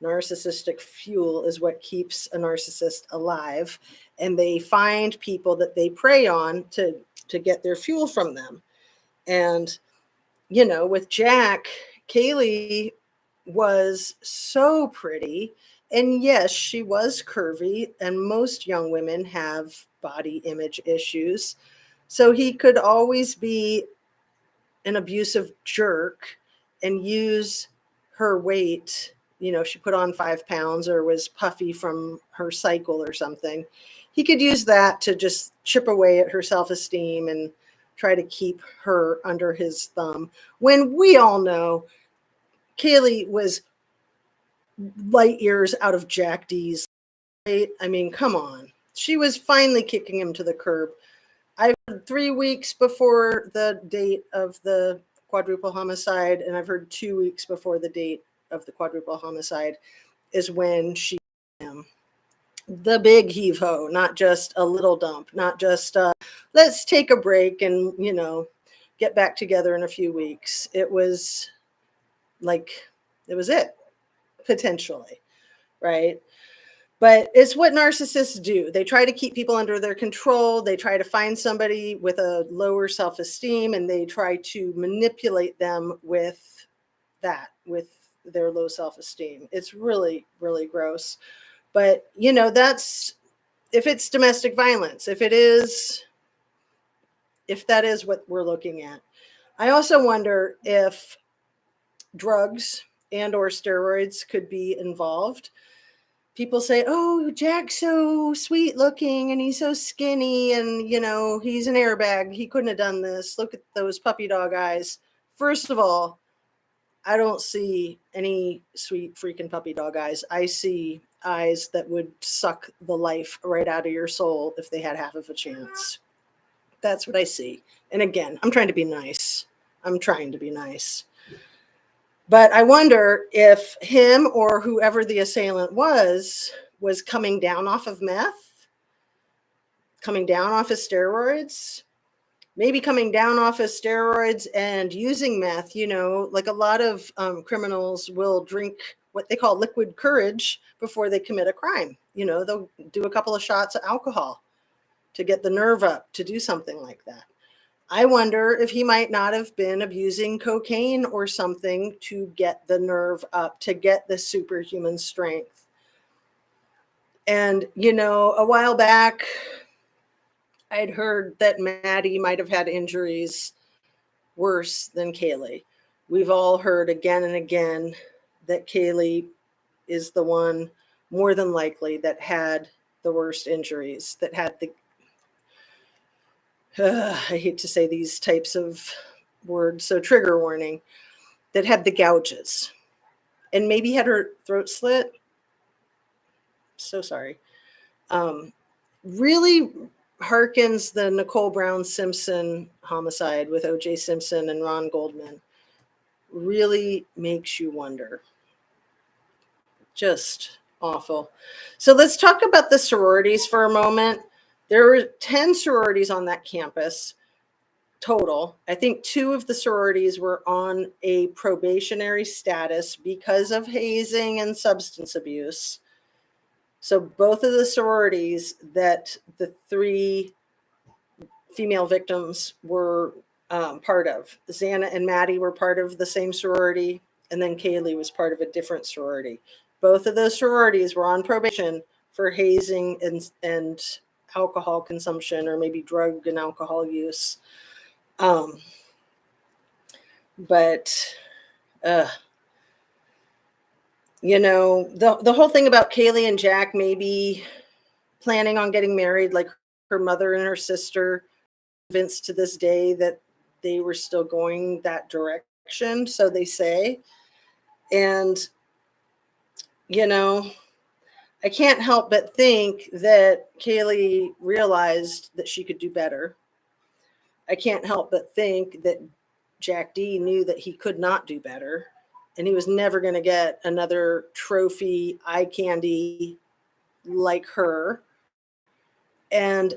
Narcissistic fuel is what keeps a narcissist alive, and they find people that they prey on to get their fuel from them. And with Jack, Kaylee was so pretty, and yes, she was curvy, and most young women have body image issues, so he could always be an abusive jerk and use her weight. She put on 5 pounds or was puffy from her cycle or something. He could use that to just chip away at her self-esteem and try to keep her under his thumb, when we all know Kaylee was light years out of Jack D's. Right? I mean, come on. She was finally kicking him to the curb. I've heard 3 weeks before the date of the quadruple homicide, and I've heard 2 weeks before the date of the quadruple homicide is when she him. The big heave ho, not just a little dump, not just let's take a break and get back together in a few weeks. It was it potentially, right? But it's what narcissists do. They try to keep people under their control. They try to find somebody with a lower self-esteem, and they try to manipulate them with their low self-esteem. It's really, really gross. But, that's if it's domestic violence, if that is what we're looking at. I also wonder if drugs and or steroids could be involved. people say, oh, Jack's so sweet looking and he's so skinny and, he's an airbag. He couldn't have done this. Look at those puppy dog eyes. First of all, I don't see any sweet freaking puppy dog eyes. I see eyes that would suck the life right out of your soul if they had half of a chance. That's what I see. And again, I'm trying to be nice. But I wonder if him or whoever the assailant was coming down off of meth, coming down off of steroids, maybe coming down off of steroids and using meth. Like a lot of criminals will drink what they call liquid courage before they commit a crime. They'll do a couple of shots of alcohol to get the nerve up to do something like that. I wonder if he might not have been abusing cocaine or something to get the nerve up, to get the superhuman strength. And, a while back, I'd heard that Maddie might have had injuries worse than Kaylee. We've all heard again and again that Kaylee is the one, more than likely, that had the worst injuries, that had the I hate to say these types of words, so trigger warning, that had the gouges and maybe had her throat slit. So sorry. Really harkens the Nicole Brown Simpson homicide with O.J. Simpson and Ron Goldman. Really makes you wonder. Just awful. So let's talk about the sororities for a moment. There were 10 sororities on that campus total. I think 2 of the sororities were on a probationary status because of hazing and substance abuse. So both of the sororities that the 3 female victims were part of, Xana and Maddie were part of the same sorority, and then Kaylee was part of a different sorority. Both of those sororities were on probation for hazing and alcohol consumption, or maybe drug and alcohol use. But the whole thing about Kaylee and Jack maybe planning on getting married, like her mother and her sister, convinced to this day that they were still going that direction, so they say. And I can't help but think that Kaylee realized that she could do better. I can't help but think that Jack D knew that he could not do better, and he was never going to get another trophy eye candy like her. And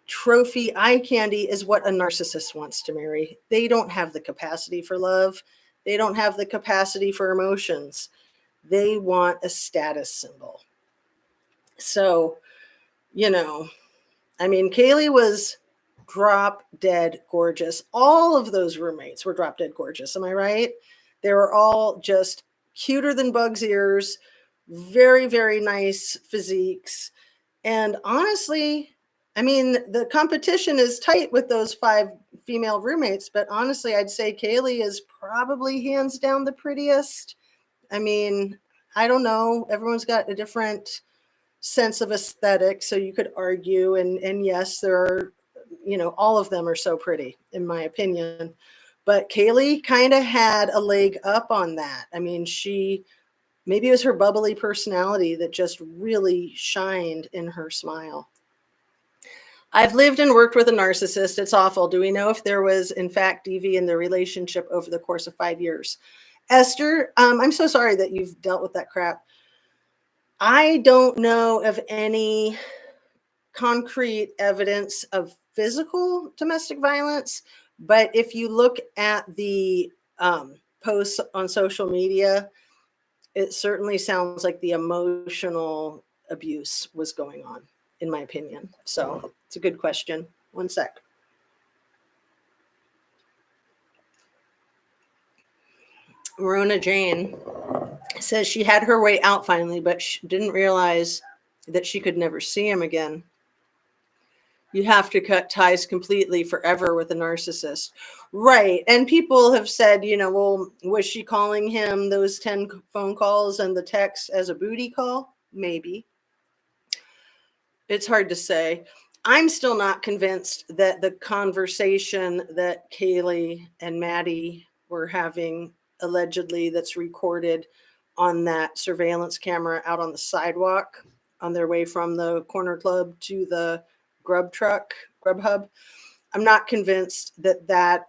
trophy eye candy is what a narcissist wants to marry. They don't have the capacity for love. They don't have the capacity for emotions. They want a status symbol. So, Kaylee was drop dead gorgeous. All of those roommates were drop dead gorgeous. Am I right? They were all just cuter than bug's ears, very, very nice physiques. And honestly, the competition is tight with those 5 female roommates, but honestly, I'd say Kaylee is probably hands down the prettiest. I don't know. Everyone's got a different sense of aesthetic, so you could argue. And yes, there are, all of them are so pretty, in my opinion. But Kaylee kind of had a leg up on that. Maybe it was her bubbly personality that just really shined in her smile. I've lived and worked with a narcissist. It's awful. Do we know if there was, in fact, DV in the relationship over the course of 5 years? Esther, I'm so sorry that you've dealt with that crap. I don't know of any concrete evidence of physical domestic violence, but if you look at the posts on social media, it certainly sounds like the emotional abuse was going on, in my opinion. So it's a good question. One sec. Rona Jane says she had her way out finally, but she didn't realize that she could never see him again. You have to cut ties completely forever with a narcissist. Right. And people have said, well, was she calling him those 10 phone calls and the text as a booty call? maybe. It's hard to say. I'm still not convinced that the conversation that Kaylee and Maddie were having, allegedly, that's recorded on that surveillance camera out on the sidewalk on their way from the corner club to the grub hub. I'm not convinced that that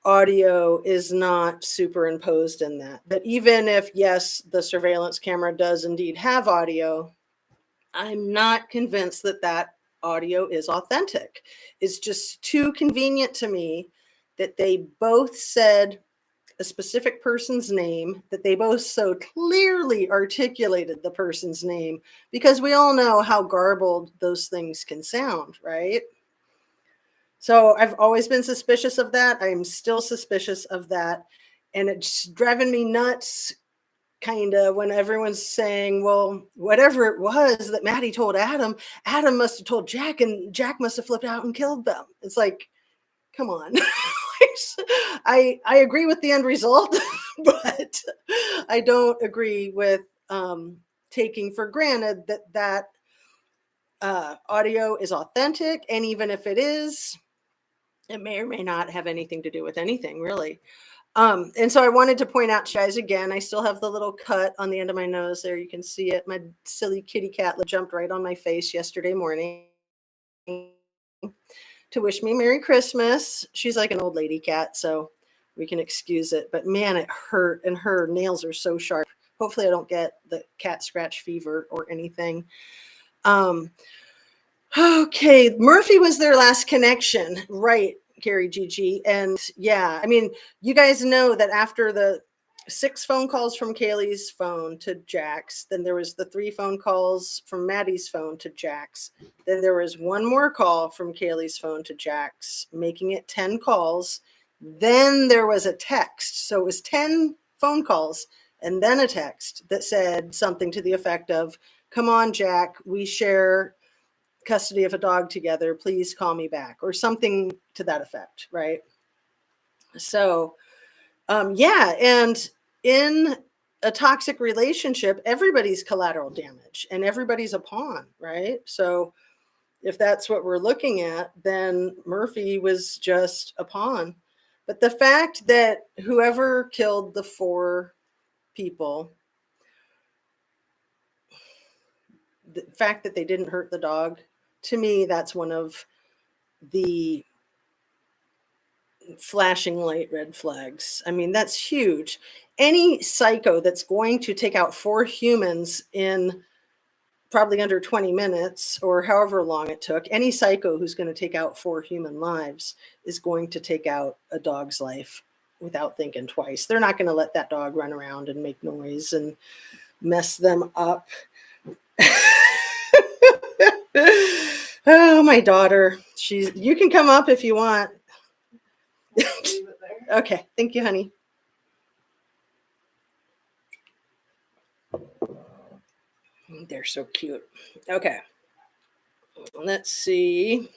audio is not superimposed in that. But even if, yes, the surveillance camera does indeed have audio, I'm not convinced that that audio is authentic. It's just too convenient to me that they both said a specific person's name, that they both so clearly articulated the person's name, because we all know how garbled those things can sound, right? So I've always been suspicious of that. I'm still suspicious of that. And it's driving me nuts, kind of, when everyone's saying, well, whatever it was that Maddie told Adam, Adam must have told Jack, and Jack must have flipped out and killed them. It's like, come on. I agree with the end result, but I don't agree with taking for granted that that audio is authentic. And even if it is, it may or may not have anything to do with anything, really. And so I wanted to point out to you guys again, I still have the little cut on the end of my nose there. You can see it. My silly kitty cat jumped right on my face yesterday morning to wish me Merry Christmas. She's like an old lady cat, so we can excuse it. But man, it hurt, and her nails are so sharp. Hopefully I don't get the cat scratch fever or anything. Okay, Murphy was their last connection, right, Carrie Gigi? And yeah, I mean, you guys know that after the 6 phone calls from Kaylee's phone to Jack's, then there was the 3 phone calls from Maddie's phone to Jack's. Then there was 1 more call from Kaylee's phone to Jack's, making it 10 calls. Then there was a text. So it was 10 phone calls and then a text that said something to the effect of, come on, Jack, we share custody of a dog together, please call me back, or something to that effect, right? So yeah, and in a toxic relationship, everybody's collateral damage and everybody's a pawn, right? So if that's what we're looking at, then Murphy was just a pawn. But the fact that whoever killed the 4 people, the fact that they didn't hurt the dog, to me, that's one of the flashing light red flags. I mean, that's huge. Any psycho that's going to take out 4 humans in probably under 20 minutes or however long it took, any psycho who's going to take out 4 human lives is going to take out a dog's life without thinking twice. They're not going to let that dog run around and make noise and mess them up. Oh, my daughter. You can come up if you want. Okay, thank you, honey. They're so cute. Okay, let's see.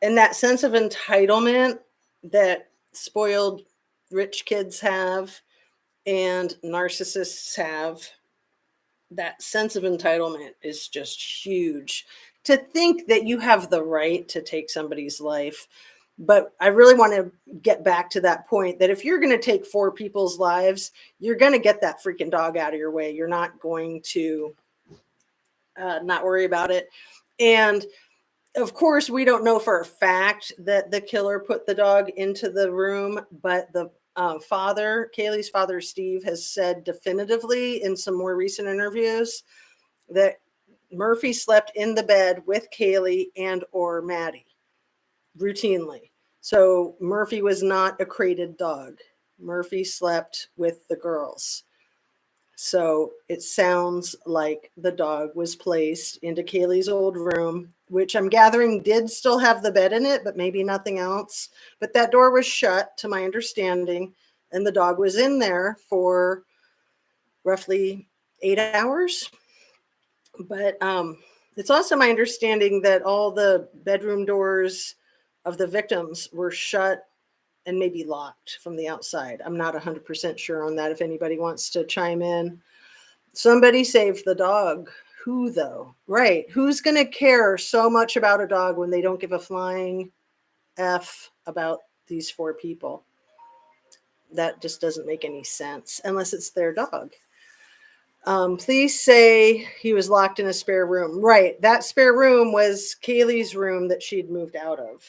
And that sense of entitlement that spoiled rich kids have and narcissists have, that sense of entitlement is just huge. To think that you have the right to take somebody's life. But I really want to get back to that point that if you're going to take 4 people's lives, you're going to get that freaking dog out of your way. You're not going to not worry about it. And of course, we don't know for a fact that the killer put the dog into the room, but the father, Kaylee's father, Steve, has said definitively in some more recent interviews that Murphy slept in the bed with Kaylee and or Maddie routinely. So Murphy was not a crated dog. Murphy slept with the girls. So it sounds like the dog was placed into Kaylee's old room, which I'm gathering did still have the bed in it, but maybe nothing else. But that door was shut, to my understanding, and the dog was in there for roughly 8 hours. But it's also my understanding that all the bedroom doors of the victims were shut and maybe locked from the outside. I'm not 100% sure on that if anybody wants to chime in. Somebody saved the dog. Who, though? Right. Who's going to care so much about a dog when they don't give a flying F about these 4 people? That just doesn't make any sense unless it's their dog. Please say he was locked in a spare room. Right. That spare room was Kaylee's room that she'd moved out of.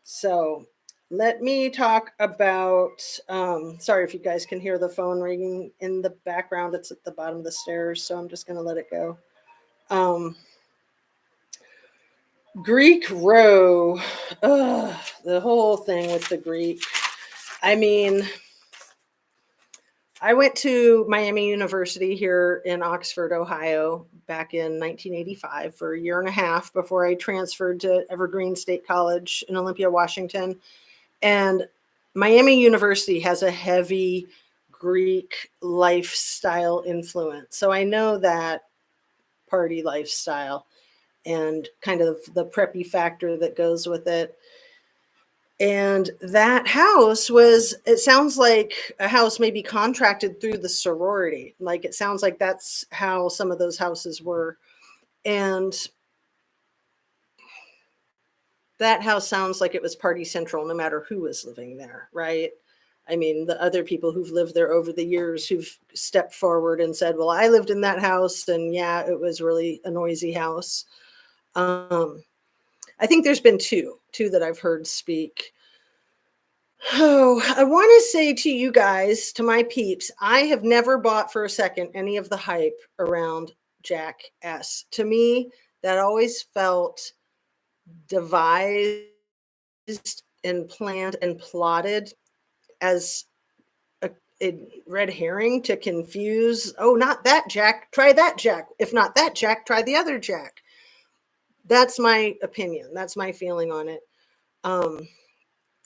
So let me talk about, sorry if you guys can hear the phone ringing in the background. It's at the bottom of the stairs, so I'm just going to let it go. Greek row. Ugh, the whole thing with the Greek. I mean, I went to Miami University here in Oxford, Ohio, back in 1985 for a year and a half before I transferred to Evergreen State College in Olympia, Washington. And Miami University has a heavy Greek lifestyle influence. So I know that party lifestyle and kind of the preppy factor that goes with it. And that house was, it sounds like a house maybe contracted through the sorority. Like it sounds like that's how some of those houses were. And that house sounds like it was party central no matter who was living there, right? I mean, the other people who've lived there over the years who've stepped forward and said, well, I lived in that house and yeah, it was really a noisy house. I think there's been two that I've heard speak. Oh, I want to say to you guys, to my peeps, I have never bought for a second any of the hype around Jack S. To me, that always felt devised and planned and plotted as a red herring to confuse. Oh, not that Jack, try that Jack. If not that Jack, try the other Jack. That's my opinion. That's my feeling on it. Oh,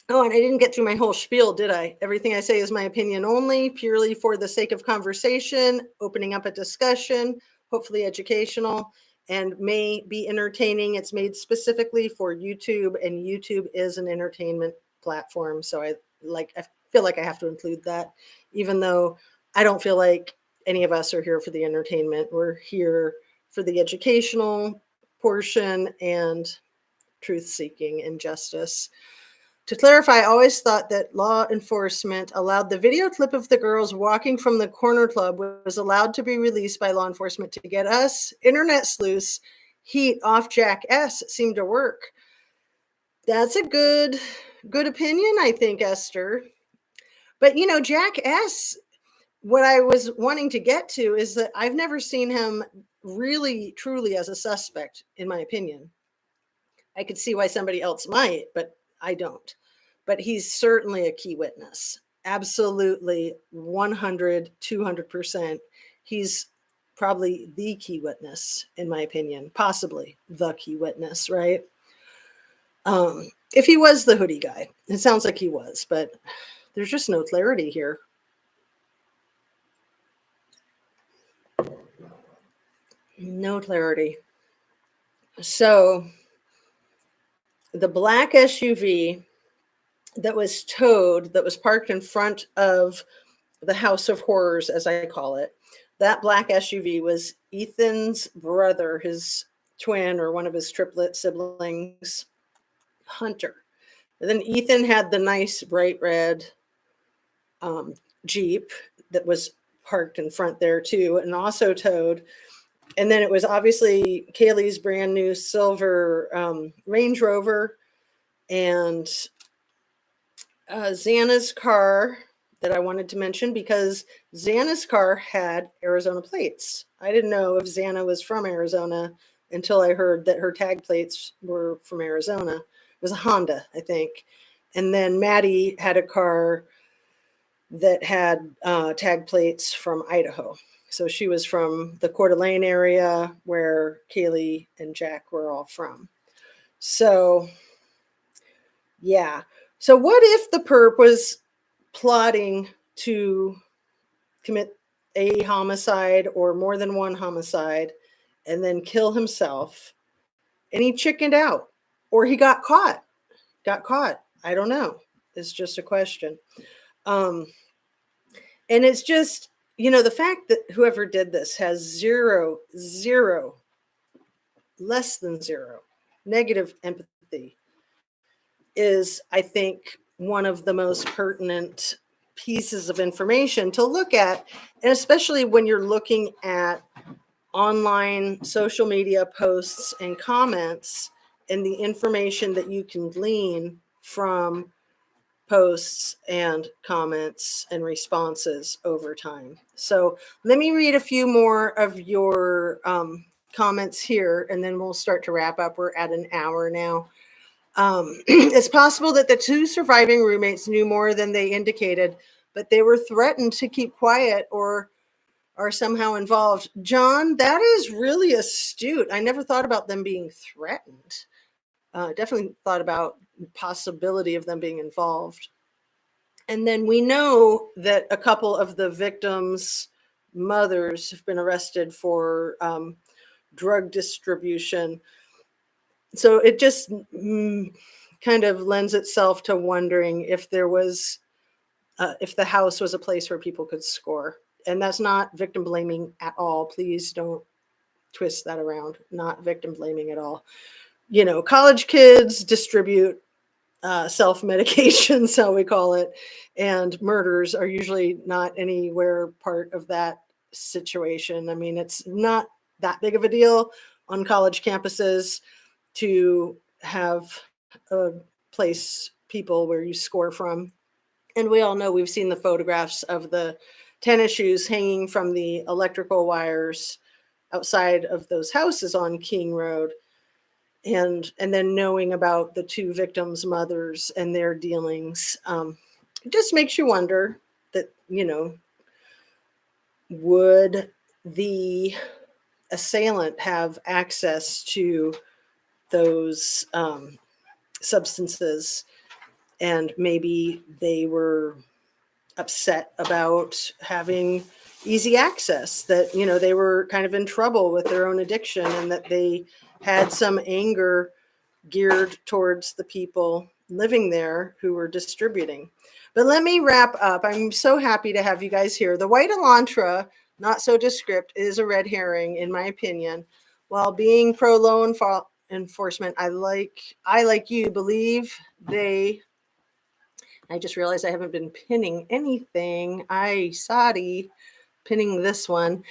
and I didn't get through my whole spiel, did I? Everything I say is my opinion only, purely for the sake of conversation, opening up a discussion, hopefully educational, and may be entertaining. It's made specifically for YouTube, and YouTube is an entertainment platform. So I feel like I have to include that, even though I don't feel like any of us are here for the entertainment. We're here for the educational portion and truth seeking and justice. To clarify, I always thought that law enforcement allowed the video clip of the girls walking from the corner club was allowed to be released by law enforcement to get us internet sleuths heat off Jack S. It seemed to work. That's a good opinion, I think, Esther. But you know, Jack S., what I was wanting to get to is that I've never seen him really truly as a suspect, in my opinion. I could see why somebody else might, but I don't. But he's certainly a key witness. Absolutely 100, 200%. He's probably the key witness, in my opinion, possibly the key witness, right? If he was the hoodie guy, it sounds like he was, but there's just no clarity here. No clarity. So the black SUV that was towed, that was parked in front of the House of Horrors, as I call it, that black SUV was Ethan's brother, his twin or one of his triplet siblings, Hunter. And then Ethan had the nice bright red Jeep that was parked in front there too, and also towed. And then it was obviously Kaylee's brand new silver Range Rover and Xana's car that I wanted to mention because Xana's car had Arizona plates. I didn't know if Xana was from Arizona until I heard that her tag plates were from Arizona. It was a Honda, I think. And then Maddie had a car that had tag plates from Idaho. So she was from the Coeur d'Alene area where Kaylee and Jack were all from. So, yeah. So what if the perp was plotting to commit a homicide or more than one homicide and then kill himself and he chickened out or he got caught? I don't know. is just a question. Um, and it's just, the fact that whoever did this has zero, less than zero negative empathy is, I think, one of the most pertinent pieces of information to look at. And especially when you're looking at online social media posts and comments and the information that you can glean from posts and comments and responses over time. So let me read a few more of your comments here, and then we'll start to wrap up. We're at an hour now. It's possible that the two surviving roommates knew more than they indicated, but they were threatened to keep quiet or are somehow involved. John, that is really astute. I never thought about them being threatened. Definitely thought about the possibility of them being involved. And then we know that a couple of the victims' mothers have been arrested for drug distribution. So it just kind of lends itself to wondering if there was, if the house was a place where people could score. And that's not victim blaming at all. Please don't twist that around. Not victim blaming at all. College kids distribute self-medication, so we call it, and murders are usually not anywhere part of that situation. I mean, it's not that big of a deal on college campuses to have a place, people where you score from. And we all know, we've seen the photographs of the tennis shoes hanging from the electrical wires outside of those houses on King Road. And then knowing about the two victims' mothers and their dealings, it just makes you wonder that, would the assailant have access to those substances, and maybe they were upset about having easy access, that they were kind of in trouble with their own addiction, and that they had some anger geared towards the people living there who were distributing. But let me wrap up. I'm so happy to have you guys here. The white Elantra, not so descript, is a red herring, in my opinion. While being pro law enforcement, I like you believe they. I just realized I haven't been pinning anything. Sorry, pinning this one.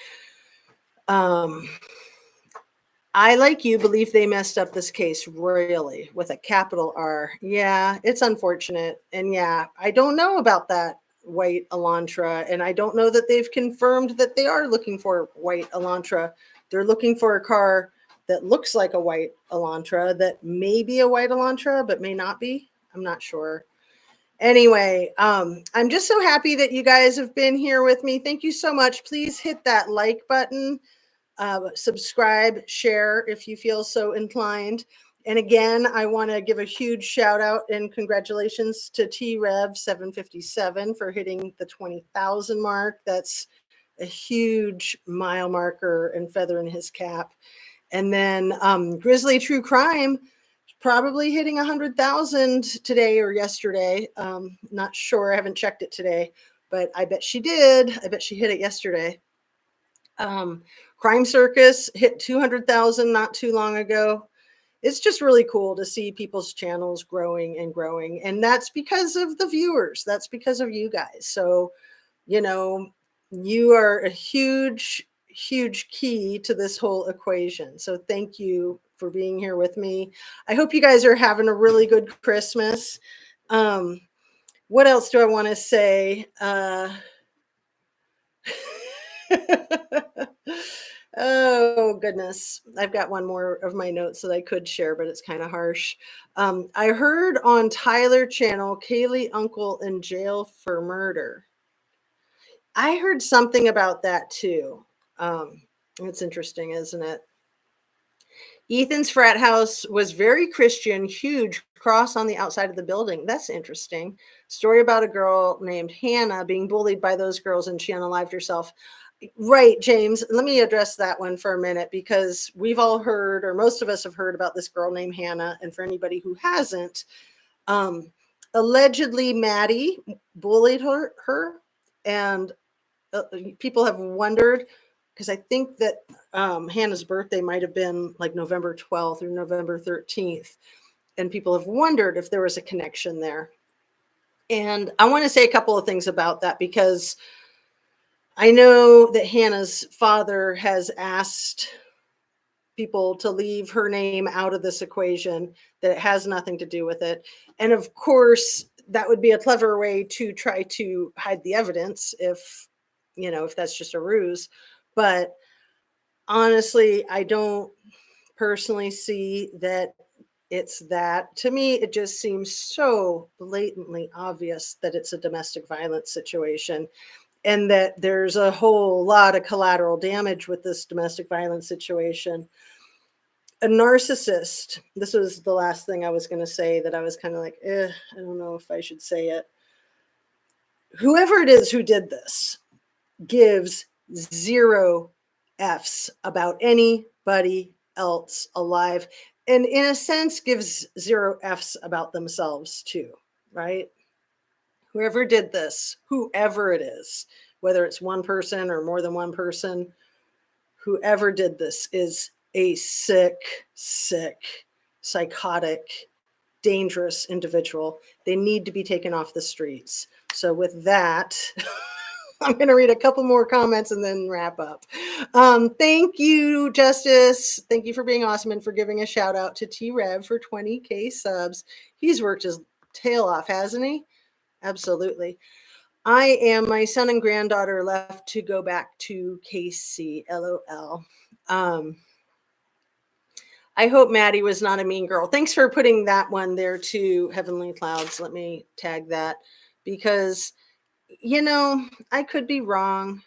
I, like you, believe they messed up this case royally, with a capital R. Yeah, it's unfortunate. And yeah, I don't know about that white Elantra. And I don't know that they've confirmed that they are looking for white Elantra. They're looking for a car that looks like a white Elantra, that may be a white Elantra, but may not be. I'm not sure. Anyway, I'm just so happy that you guys have been here with me. Thank you so much. Please hit that like button. Subscribe, share if you feel so inclined. And again, I want to give a huge shout out and congratulations to T-Rev 757 for hitting the 20,000 mark. That's a huge mile marker and feather in his cap. And then Grizzly True Crime probably hitting 100,000 today or yesterday. Not sure. I haven't checked it today, but I bet she did. I bet she hit it yesterday. Crime Circus hit 200,000 not too long ago. It's just really cool to see people's channels growing and growing. And that's because of the viewers. That's because of you guys. So, you are a huge, huge key to this whole equation. So thank you for being here with me. I hope you guys are having a really good Christmas. What else do I want to say? Oh, goodness. I've got one more of my notes that I could share, but it's kind of harsh. I heard on Tyler channel, Kaylee uncle in jail for murder. I heard something about that too. It's interesting, isn't it? Ethan's frat house was very Christian, huge cross on the outside of the building. That's interesting. Story about a girl named Hannah being bullied by those girls, and she unalived herself. Right, James. Let me address that one for a minute, because we've all heard, or most of us have heard, about this girl named Hannah. And for anybody who hasn't, allegedly Maddie bullied her and people have wondered, because I think that Hannah's birthday might have been like November 12th or November 13th. And people have wondered if there was a connection there. And I want to say a couple of things about that, because I know that Hannah's father has asked people to leave her name out of this equation, that it has nothing to do with it. And of course, that would be a clever way to try to hide the evidence if, if that's just a ruse. But honestly, I don't personally see that it's that. To me, it just seems so blatantly obvious that it's a domestic violence situation, and that there's a whole lot of collateral damage with this domestic violence situation. A narcissist, this was the last thing I was going to say, that I was kind of like, I don't know if I should say it. Whoever it is who did this gives 0 F's about anybody else alive, and in a sense gives 0 F's about themselves too, right? Whoever did this, whoever it is, whether it's one person or more than one person, whoever did this is a sick, psychotic, dangerous individual. They need to be taken off the streets. So with that, I'm going to read a couple more comments and then wrap up. Thank you, Justice. Thank you for being awesome and for giving a shout out to T-Rev for 20K subs. He's worked his tail off, hasn't he? Absolutely. My son and granddaughter left to go back to KC, LOL. I hope Maddie was not a mean girl. Thanks for putting that one there too, Heavenly Clouds. Let me tag that, because, I could be wrong,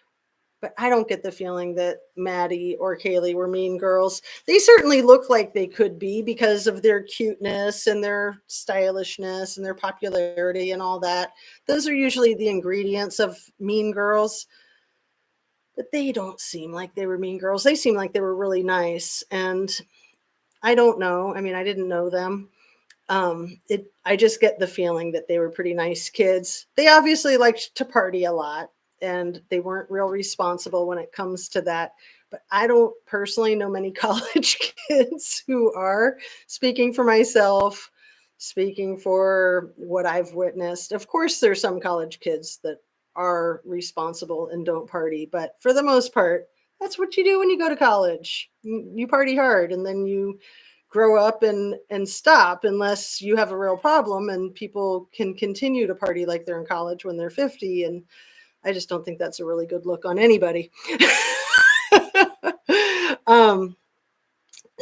but I don't get the feeling that Maddie or Kaylee were mean girls. They certainly look like they could be because of their cuteness and their stylishness and their popularity and all that. Those are usually the ingredients of mean girls. But they don't seem like they were mean girls. They seem like they were really nice. And I don't know. I mean, I didn't know them. I just get the feeling that they were pretty nice kids. They obviously liked to party a lot, and they weren't real responsible when it comes to that. But I don't personally know many college kids who are. Speaking for myself, speaking for what I've witnessed. Of course, there's some college kids that are responsible and don't party, but for the most part, that's what you do when you go to college. You party hard, and then you grow up and stop, unless you have a real problem and people can continue to party like they're in college when they're 50. And I just don't think that's a really good look on anybody.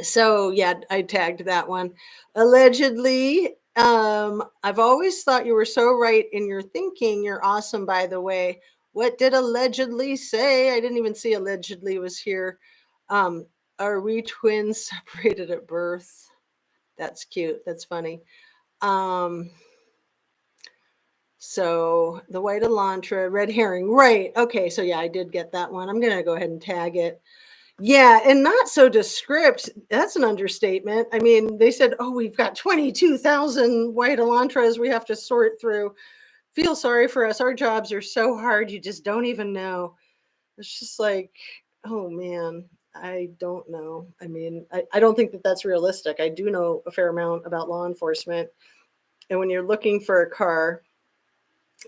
So yeah, I tagged that one. Allegedly, I've always thought you were so right in your thinking. You're awesome, by the way. What did allegedly say? I didn't even see allegedly was here. Are we twins separated at birth? That's cute. That's funny. So the white Elantra, red herring. Right. Okay. So yeah, I did get that one. I'm going to go ahead and tag it. Yeah. And not so descript. That's an understatement. I mean, they said, oh, we've got 22,000 white Elantras we have to sort through. Feel sorry for us. Our jobs are so hard. You just don't even know. It's just like, oh man, I don't know. I mean, I don't think that that's realistic. I do know a fair amount about law enforcement. And when you're looking for a car,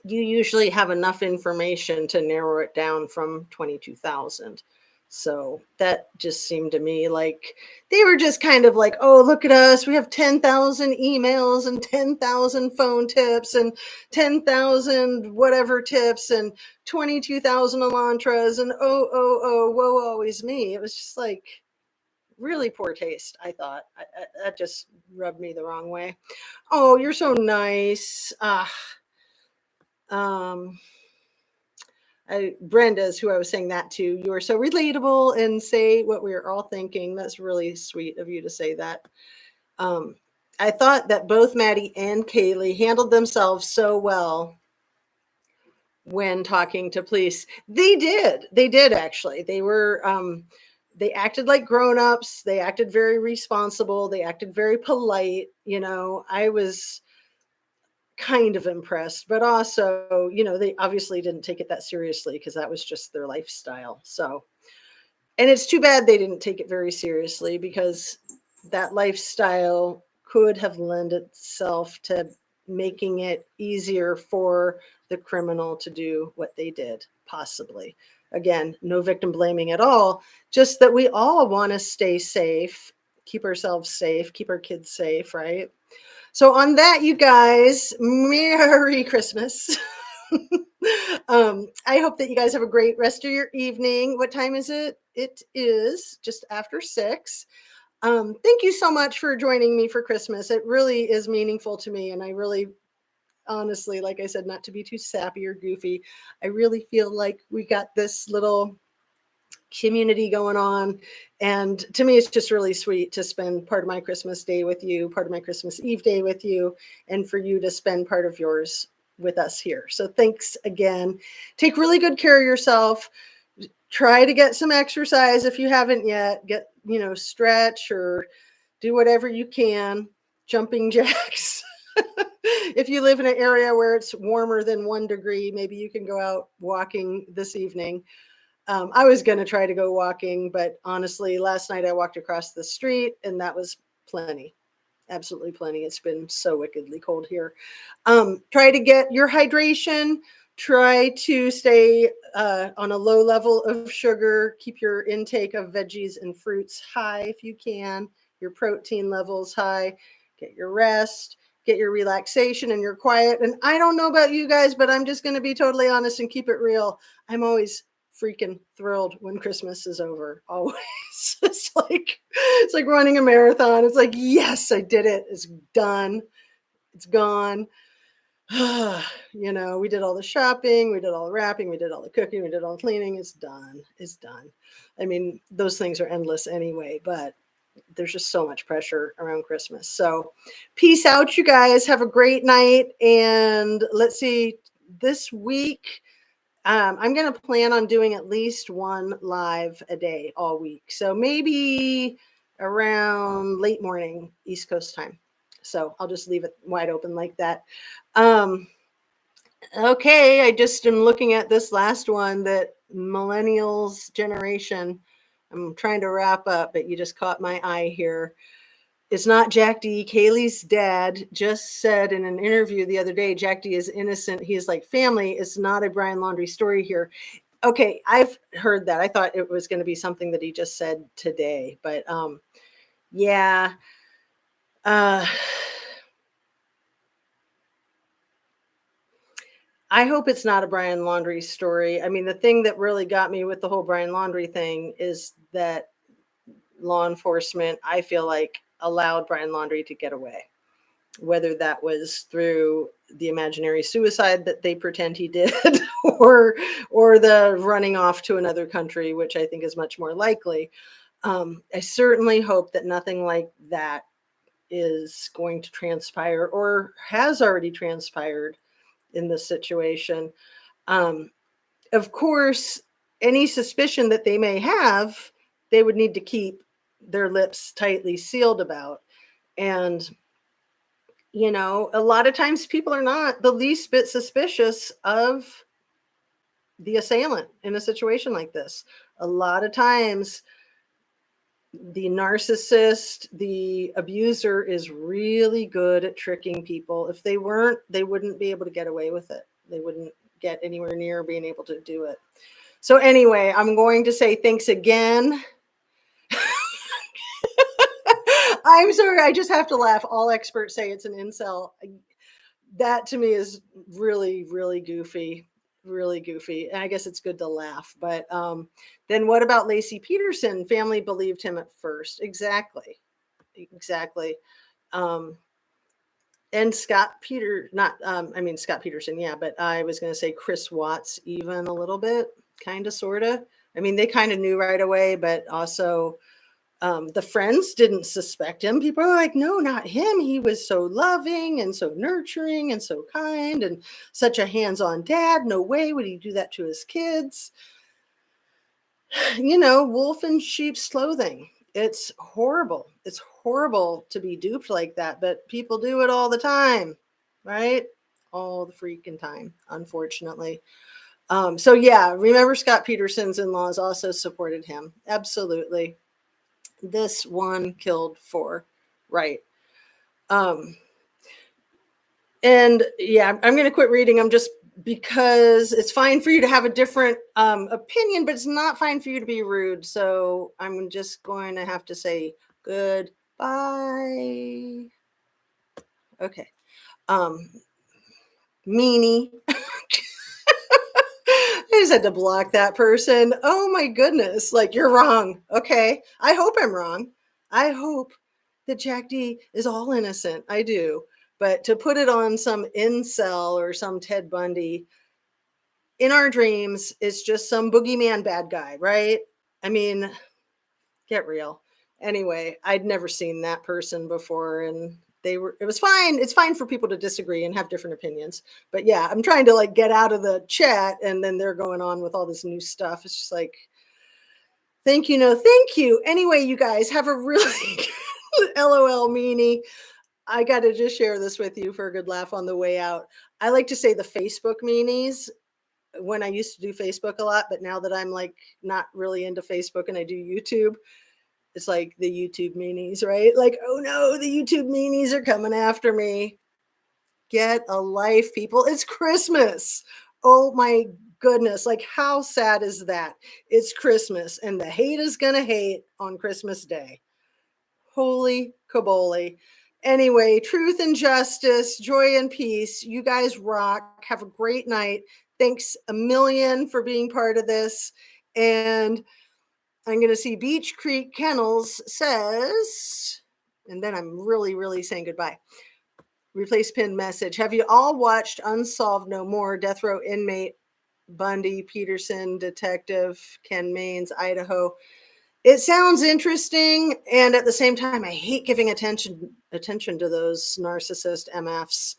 you usually have enough information to narrow it down from 22,000. So that just seemed to me like they were just kind of like, oh, look at us. We have 10,000 emails and 10,000 phone tips and 10,000 whatever tips and 22,000 Elantras and oh, woe, always me. It was just like really poor taste, I thought. That just rubbed me the wrong way. Oh, you're so nice. Brenda's who I was saying that to. You are so relatable and say what we are all thinking. That's really sweet of you to say that. I thought that both Maddie and Kaylee handled themselves so well when talking to police. They did actually. They were, they acted like grown-ups. They acted very responsible. They acted very polite. I was kind of impressed, but also, they obviously didn't take it that seriously because that was just their lifestyle. So, and it's too bad they didn't take it very seriously because that lifestyle could have lent itself to making it easier for the criminal to do what they did, possibly. Again, no victim blaming at all, just that we all want to stay safe, keep ourselves safe, keep our kids safe, right? So, on that, you guys, Merry Christmas. I hope that you guys have a great rest of your evening. What time is it? It is just after 6. Thank you so much for joining me for Christmas. It really is meaningful to me. And I really, honestly, like I said, not to be too sappy or goofy, I really feel like we got this little community going on. And to me, it's just really sweet to spend part of my Christmas day with you, part of my Christmas Eve day with you, and for you to spend part of yours with us here. So thanks again. Take really good care of yourself. Try to get some exercise if you haven't yet. Get, stretch or do whatever you can. Jumping jacks. If you live in an area where it's warmer than 1 degree, maybe you can go out walking this evening. I was going to try to go walking, but honestly, last night I walked across the street and that was plenty. Absolutely plenty. It's been so wickedly cold here. Try to get your hydration. Try to stay on a low level of sugar. Keep your intake of veggies and fruits high if you can. Your protein levels high. Get your rest. Get your relaxation and your quiet. And I don't know about you guys, but I'm just going to be totally honest and keep it real. I'm always freaking thrilled when Christmas is over. Always. It's like running a marathon. It's like, yes, I did it. It's done. It's gone. We did all the shopping, we did all the wrapping, we did all the cooking, we did all the cleaning. It's done. It's done. I mean, those things are endless anyway, but there's just so much pressure around Christmas. So peace out, you guys. Have a great night. And let's see, this week, I'm going to plan on doing at least one live a day all week. So maybe around late morning, East Coast time. So I'll just leave it wide open like that. Okay, I just am looking at this last one that millennials generation. I'm trying to wrap up, but you just caught my eye here. It's not Jack D. Kaylee's dad just said in an interview the other day, Jack D is innocent. He is like family. It's not a Brian Laundrie story here. Okay, I've heard that. I thought it was going to be something that he just said today, but yeah. I hope it's not a Brian Laundrie story. I mean, the thing that really got me with the whole Brian Laundrie thing is that law enforcement, I feel like, allowed Brian Laundrie to get away, whether that was through the imaginary suicide that they pretend he did or the running off to another country, which I think is much more likely. I certainly hope that nothing like that is going to transpire or has already transpired in this situation. Of course, any suspicion that they may have, they would need to keep their lips tightly sealed about. And, a lot of times people are not the least bit suspicious of the assailant in a situation like this. A lot of times the narcissist, the abuser is really good at tricking people. If they weren't, they wouldn't be able to get away with it. They wouldn't get anywhere near being able to do it. So anyway, I'm going to say thanks again. I'm sorry, I just have to laugh. All experts say it's an incel. That to me is really, really goofy. Really goofy. And I guess it's good to laugh. But then what about Lacey Peterson? Family believed him at first. Exactly. And Scott Peterson, yeah, but I was going to say Chris Watts even a little bit, kind of, sort of. I mean, they kind of knew right away, but also the friends didn't suspect him. People are like, no, not him. He was so loving and so nurturing and so kind and such a hands-on dad. No way would he do that to his kids. Wolf in sheep's clothing. It's horrible. It's horrible to be duped like that, but people do it all the time, right? all the freaking time, unfortunately. So yeah, remember Scott Peterson's in-laws also supported him. Absolutely. This one killed four. Right. Um, and yeah, I'm going to quit reading. I'm just because it's fine for you to have a different opinion, but it's not fine for you to be rude. So I'm just going to have to say goodbye. Okay. Um, meanie. I just had to block that person. Oh my goodness. Like, you're wrong. Okay. I hope I'm wrong. I hope that Jack D is all innocent. I do. But to put it on some incel or some Ted Bundy, in our dreams, it's just some boogeyman bad guy, right? I mean, get real. Anyway, I'd never seen that person before, and it was fine. It's fine for people to disagree and have different opinions. But yeah, I'm trying to like get out of the chat, and then they're going on with all this new stuff. It's just like, thank you, no, thank you. Anyway, you guys have a really LOL meanie. I got to just share this with you for a good laugh on the way out. I like to say the Facebook meanies when I used to do Facebook a lot, but now that I'm like not really into Facebook and I do YouTube, it's like the YouTube meanies, right? Like, oh no, the YouTube meanies are coming after me. Get a life, people. It's Christmas. Oh my goodness. Like, how sad is that? It's Christmas and the hate is going to hate on Christmas Day. Holy kaboli. Anyway, truth and justice, joy and peace. You guys rock. Have a great night. Thanks a million for being part of this. And I'm going to see Beach Creek Kennels says, and then I'm really, really saying goodbye. Replace pin message. Have you all watched Unsolved No More? Death Row Inmate Bundy Peterson Detective Ken Maines, Idaho. It sounds interesting, and at the same time, I hate giving attention to those narcissist MFs.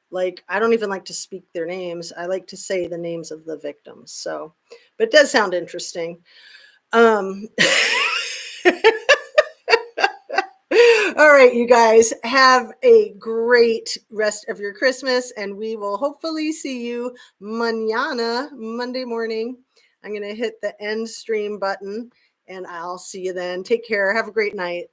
Like, I don't even like to speak their names. I like to say the names of the victims. So, but it does sound interesting. All right, you guys, have a great rest of your Christmas, and we will hopefully see you mañana, Monday morning. I'm going to hit the end stream button, and I'll see you then. Take care. Have a great night.